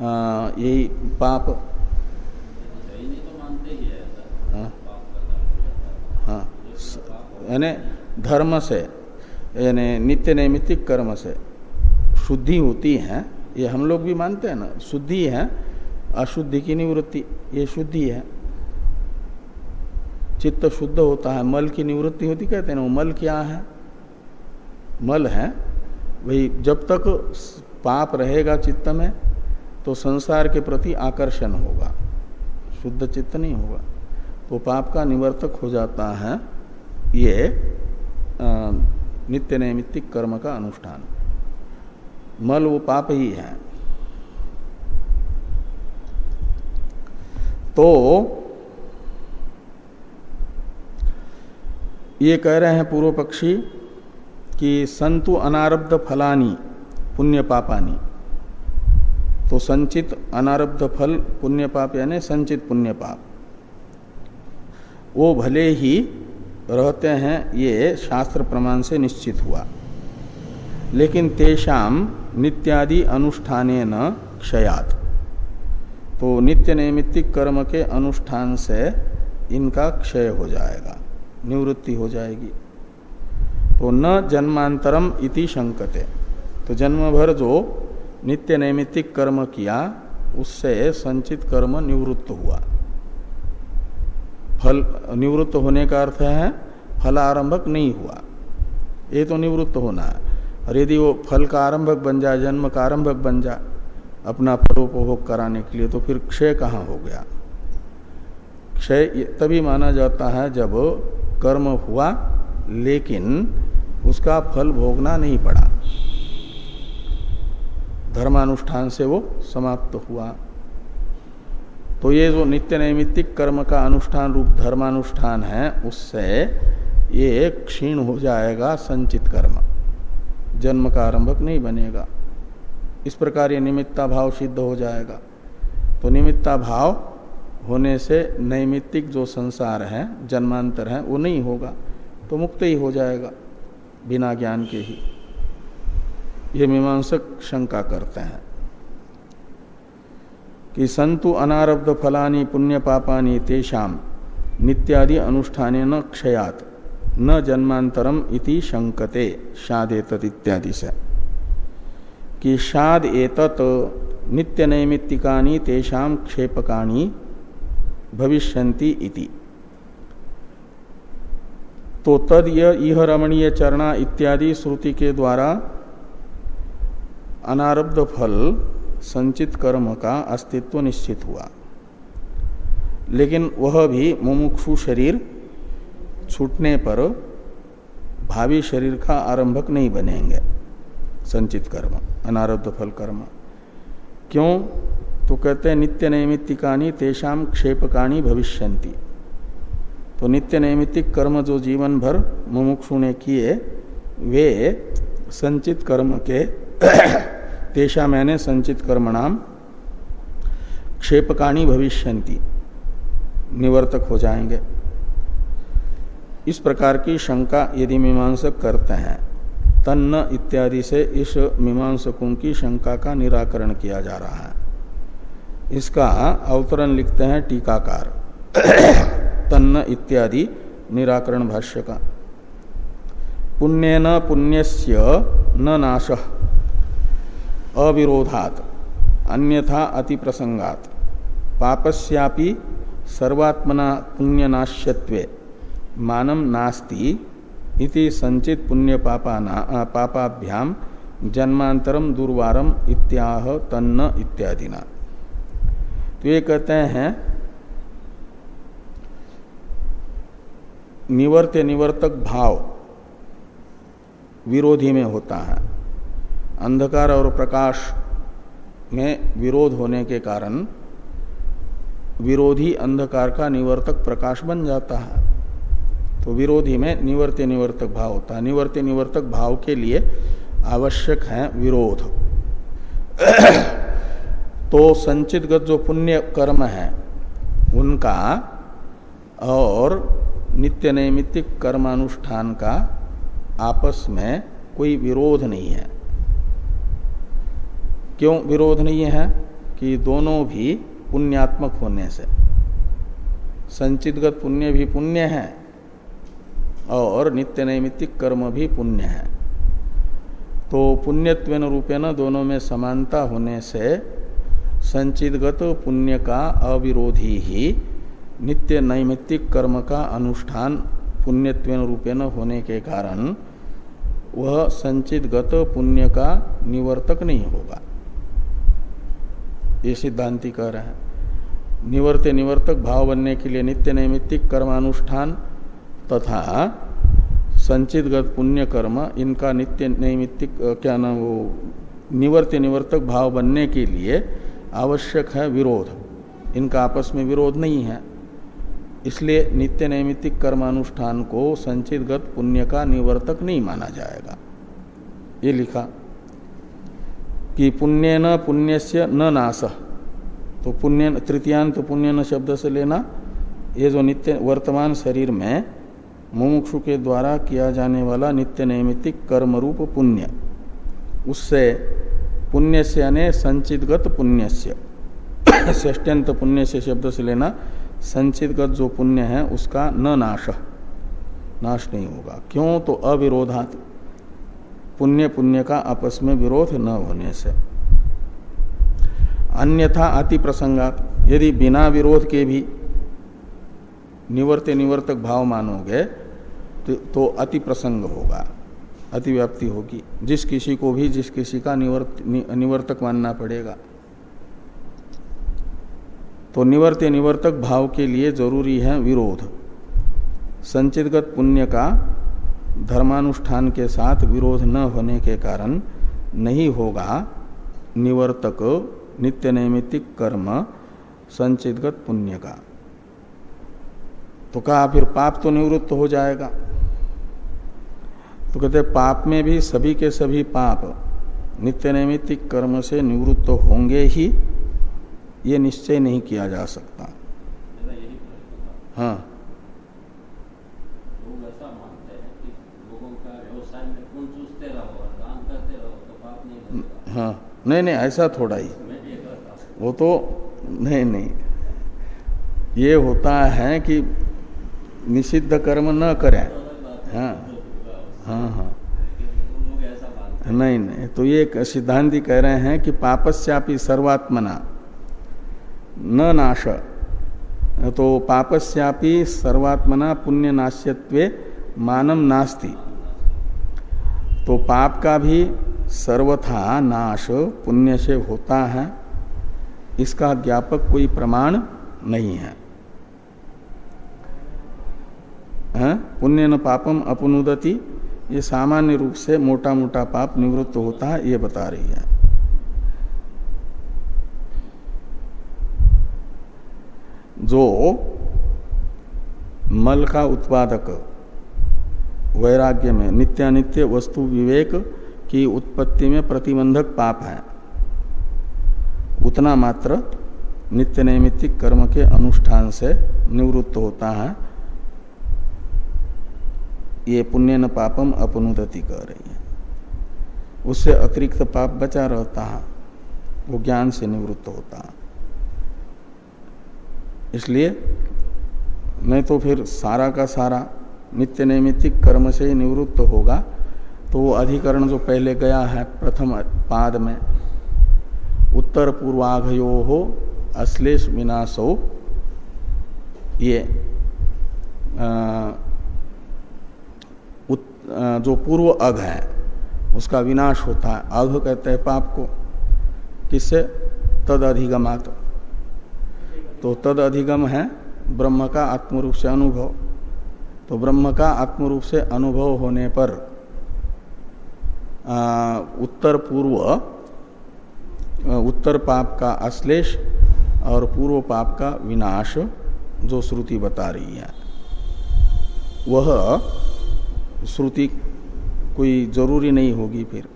यही पाप। हाँ, यानी धर्म से यानी नित्य नैमित्तिक कर्म से शुद्धि होती है, ये हम लोग भी मानते हैं ना। शुद्धि है अशुद्धि की निवृत्ति, ये शुद्धि है। चित्त शुद्ध होता है, मल की निवृत्ति होती कहते हैं ना। मल क्या है? मल है वही, जब तक पाप रहेगा चित्त में तो संसार के प्रति आकर्षण होगा, शुद्ध चित्त नहीं होगा, तो पाप का निवर्तक हो जाता है ये नित्य नैमित्तिक कर्म का अनुष्ठान। मल वो पाप ही है। तो ये कह रहे हैं पूर्व पक्षी कि संतु अनारब्ध फलानी पुण्य पापानी। तो संचित अनारब्ध फल पुण्य पाप यानी संचित पुण्य पाप वो भले ही रहते हैं, ये शास्त्र प्रमाण से निश्चित हुआ, लेकिन तेषाम नित्यादि अनुष्ठानेन क्षयात्। तो नित्य नैमित्तिक कर्म के अनुष्ठान से इनका क्षय हो जाएगा, निवृत्ति हो जाएगी। तो न जन्मांतरम इति शंकते। तो जन्म भर जो नित्य नैमित्तिक कर्म किया उससे संचित कर्म निवृत्त हुआ। फल निवृत्त होने का अर्थ है फलारंभक नहीं हुआ, ये तो निवृत्त होना है। और यदि वो फल का आरंभक बन जाए, जन्म का आरंभक बन जाए अपना फलोपभोग कराने के लिए, तो फिर क्षय कहाँ हो गया? क्षय तभी माना जाता है जब कर्म हुआ लेकिन उसका फल भोगना नहीं पड़ा, धर्मानुष्ठान से वो समाप्त हुआ। तो ये जो नित्य नैमित्तिक कर्म का अनुष्ठान रूप धर्मानुष्ठान है उससे ये क्षीण हो जाएगा संचित कर्म, जन्म का आरंभक नहीं बनेगा। इस प्रकार ये निमित्ता भाव सिद्ध हो जाएगा। तो निमित्ता भाव होने से नैमित्तिक जो संसार है जन्मांतर है वो नहीं होगा, तो मुक्त ही हो जाएगा बिना ज्ञान के ही। ये मीमांसक शंका करते हैं कि संतु अनारब्ध फलानि पुण्य पापानि तेषाम नित्यादि अनुष्ठाने न क्षयात् न जन्मांतरम इति शंकते शाद एतत् इत्यादि से, कि शाद एतत् नित्य नैमित्तिकानि तेषाम क्षेपकानि भविष्यन्ति इति। तो तद यह रमणीय चरणा इत्यादि श्रुति के द्वारा अनारब्ध फल संचित कर्म का अस्तित्व निश्चित हुआ, लेकिन वह भी मुमुक्षु शरीर छूटने पर भावी शरीर का आरंभक नहीं बनेंगे संचित कर्म, अनारब्ध फल कर्म। क्यों? तो कहते हैं नित्य नैमित्तिकानि तेषाम क्षेपकानि भविष्यन्ति। तो नित्य नैमित्तिक कर्म जो जीवन भर मुमुक्षु ने किए वे संचित कर्म के तेषा मैंने संचित कर्मणाम क्षेपकाणी भविष्यन्ति, निवर्तक हो जाएंगे। इस प्रकार की शंका यदि मीमांसक करते हैं, तन्न इत्यादि से इस मीमांसकों की शंका का निराकरण किया जा रहा है। इसका अवतरण लिखते हैं टीकाकार तन्न इत्यादि निराकरण भाष्य का। पुण्येन पुण्यस्य न नाशः अविरोधात् अन्यथा अति प्रसंगात पापस्यापि सर्वात्मना पुण्यनाश्यत्वे मानम नास्ति इति संचित पुण्य पापाभ्याम जन्मांतरम दुर्वारम इत्याह तन्न इत्यादिना। तो ये कहते हैं निवर्त्य निवर्तक भाव विरोधी में होता है। अंधकार और प्रकाश में विरोध होने के कारण विरोधी अंधकार का निवर्तक प्रकाश बन जाता है। तो विरोधी में निवर्त्य निवर्तक भाव होता है। निवर्त्य निवर्तक भाव के लिए आवश्यक है विरोध। तो संचितगत जो पुण्य कर्म है उनका और नित्य नैमित्तिक कर्मानुष्ठान का आपस में कोई विरोध नहीं है। क्यों विरोध नहीं है? कि दोनों भी पुण्यात्मक होने से, संचितगत पुण्य भी पुण्य है और नित्य नैमित्तिक कर्म भी पुण्य है। तो पुण्यत्वेन रूपेण दोनों में समानता होने से संचितगत पुण्य का अविरोधी ही नित्य नैमित्तिक कर्म का अनुष्ठान पुण्यत्वेन रूपेण होने के कारण वह संचितगत पुण्य का निवर्तक नहीं होगा। ये सिद्धांति कह रहे हैं। निवर्त्य निवर्तक भाव बनने के लिए नित्य नैमित्तिक कर्मानुष्ठान तथा संचितगत पुण्य कर्म, इनका नित्य नैमित्तिक क्या नाम वो निवर्त्य निवर्तक भाव बनने के लिए आवश्यक है विरोध। इनका आपस में विरोध नहीं है, इसलिए नित्य नैमित्तिक कर्मानुष्ठान को संचितगत पुण्य का निवर्तक नहीं माना जाएगा। ये लिखा कि पुण्येन पुण्यस्य न नाशः। तो पुण्य तृतीयांत पुण्यन शब्द से लेना ये जो नित्य वर्तमान शरीर में मुमुक्षु के द्वारा किया जाने वाला नित्य नैमित्तिक कर्म रूप पुण्य, उससे पुण्य से यानी संचितगत पुण्य से, षष्ट्यंत पुण्य से शब्द से लेना संचितगत जो पुण्य है उसका न नाश नहीं होगा। क्यों? तो अविरोधात, पुण्य पुण्य का आपस में विरोध न होने से। अन्यथा अति प्रसंगात, यदि बिना विरोध के भी निवर्त्य निवर्तक भाव मानोगे तो अति प्रसंग होगा, अतिव्याप्ति होगी। जिस किसी को भी जिस किसी का निवर्तक मानना पड़ेगा। तो निवर्त्य निवर्तक भाव के लिए जरूरी है विरोध। संचितगत पुण्य का धर्मानुष्ठान के साथ विरोध न होने के कारण नहीं होगा निवर्तक नित्य नैमित्तिक कर्म संचितगत पुण्य का। तो कहा फिर पाप तो निवृत्त हो जाएगा। तो कहते पाप में भी सभी के सभी पाप नित्य नैमित्तिक कर्म से निवृत्त होंगे ही, ये निश्चय नहीं किया जा सकता। हाँ, लोग ऐसा मानते हैं कि लोगों का व्यवसाय में खून चूसते रहो और दान करते रहो तो पाप नहीं होगा। हाँ, नहीं ऐसा थोड़ा ही, वो तो नहीं, ये होता है कि निषिद्ध कर्म न करें। हाँ, नहीं, तो ये सिद्धांति कह रहे हैं कि पापस्यापि सर्वात्मना न नाश, तो पापस्यापि सर्वात्मना पुण्य नाश्यत्वे मानम नास्ति। तो पाप का भी सर्वथा नाश पुण्य से होता है, इसका ज्ञापक कोई प्रमाण नहीं है। पुण्य न पापम अपनुदति, ये सामान्य रूप से मोटा मोटा पाप निवृत्त होता है, ये बता रही है। जो मल का उत्पादक वैराग्य में नित्यानित्य वस्तु विवेक की उत्पत्ति में प्रतिबंधक पाप है, उतना मात्र नित्य नैमित्तिक कर्म के अनुष्ठान से निवृत्त होता है। ये पुण्य न पापम अपनुदति कह रही है। उससे अतिरिक्त पाप बचा रहता है, वो ज्ञान से निवृत्त होता है। इसलिए नहीं तो फिर सारा का सारा नित्य नैमित्तिक कर्म से ही निवृत्त होगा, तो वो अधिकरण जो पहले गया है प्रथम पाद में, उत्तर पूर्वाघयो हो अश्लेष विनाशो, ये जो पूर्व अघ है उसका विनाश होता है। अघ कहते हैं पाप को, किससे? तद अधिगमात। तो तद अधिगम है ब्रह्म का आत्मरूप से अनुभव। तो ब्रह्म का आत्मरूप से अनुभव होने पर उत्तर पाप का अश्लेष और पूर्व पाप का विनाश जो श्रुति बता रही है, वह श्रुति कोई जरूरी नहीं होगी। फिर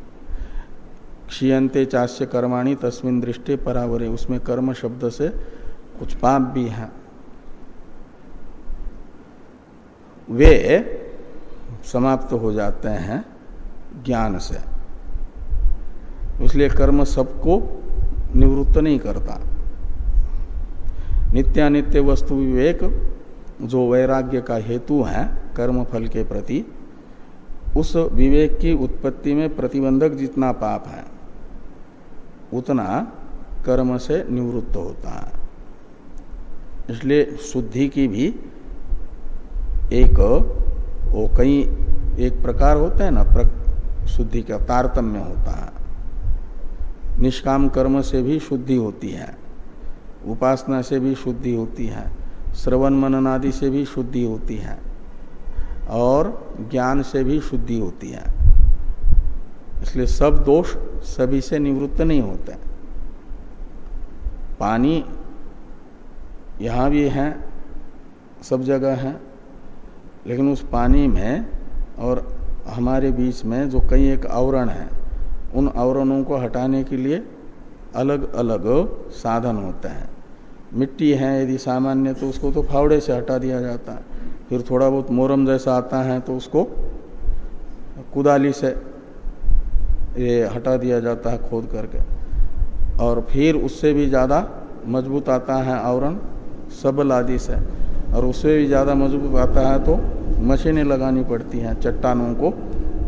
क्षीयन्ते चास्य कर्माणि तस्मिन् दृष्टे परावरे, उसमें कर्म शब्द से कुछ पाप भी हैं, वे समाप्त हो जाते हैं ज्ञान से। इसलिए कर्म सबको निवृत्त नहीं करता। नित्यानित्य वस्तु विवेक जो वैराग्य का हेतु है कर्म फल के प्रति, उस विवेक की उत्पत्ति में प्रतिबंधक जितना पाप है उतना कर्म से निवृत्त होता है। इसलिए शुद्धि की भी एक प्रकार होता है ना, शुद्धि का तारतम्य होता है। निष्काम कर्म से भी शुद्धि होती है, उपासना से भी शुद्धि होती है, श्रवण मनन आदि से भी शुद्धि होती है, और ज्ञान से भी शुद्धि होती है। इसलिए सब दोष सभी से निवृत्त नहीं होते। पानी यहाँ भी है, सब जगह है, लेकिन उस पानी में और हमारे बीच में जो कई एक आवरण है, उन आवरणों को हटाने के लिए अलग अलग साधन होते हैं। मिट्टी है यदि सामान्य, तो उसको तो फावड़े से हटा दिया जाता है। फिर थोड़ा बहुत मोरम जैसा आता है तो उसको कुदाली से ये हटा दिया जाता है खोद करके। और फिर उससे भी ज़्यादा मजबूत आता है आवरण सबल आदि से, और उससे भी ज़्यादा मजबूत आता है तो मशीनें लगानी पड़ती हैं चट्टानों को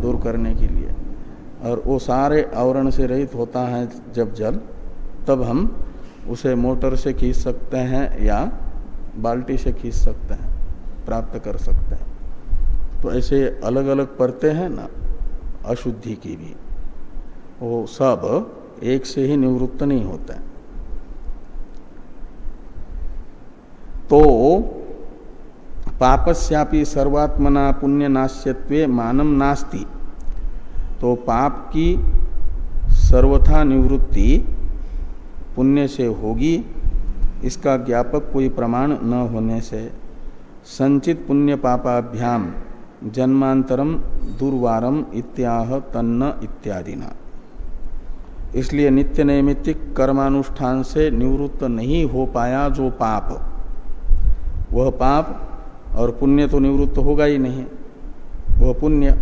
दूर करने के लिए। और वो सारे आवरण से रहित होता है जब जल, तब हम उसे मोटर से खींच सकते हैं या बाल्टी से खींच सकते हैं, प्राप्त कर सकते हैं। तो ऐसे अलग अलग परतें हैं ना अशुद्धि की भी, वो सब एक से ही निवृत्त नहीं होते। तो पापस्यापि सर्वात्मना पुण्य नाश्यत्वे मानम नास्ति, तो पाप की सर्वथा निवृत्ति पुण्य से होगी, इसका ज्ञापक कोई प्रमाण न होने से संचित पुण्य पापाभ्याम जन्मांतरम दुर्वारम इत्याह तन्न इत्यादिना। इसलिए नित्य नैमित्तिक कर्मानुष्ठान से निवृत्त नहीं हो पाया जो पाप, वह पाप, और पुण्य तो निवृत्त होगा ही नहीं, वह पुण्य,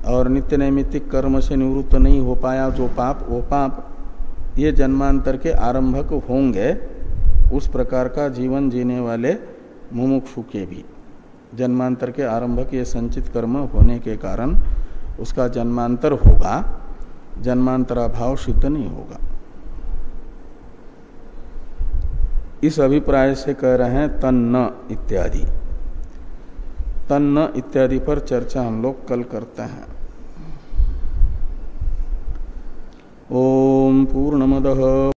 और नित्य नैमित्तिक कर्म से निवृत्त नहीं हो पाया जो पाप, वो पाप, ये जन्मांतर के आरंभक होंगे। उस प्रकार का जीवन जीने वाले मुमुक्षु के भी जन्मांतर के आरंभक ये संचित कर्म होने के कारण उसका जन्मांतर होगा, जन्मांतराभाव सिद्ध नहीं होगा। इस अभिप्राय से कह रहे हैं तन्न इत्यादि। तन्न इत्यादि पर चर्चा हम लोग कल करते हैं। ओम पूर्णमदः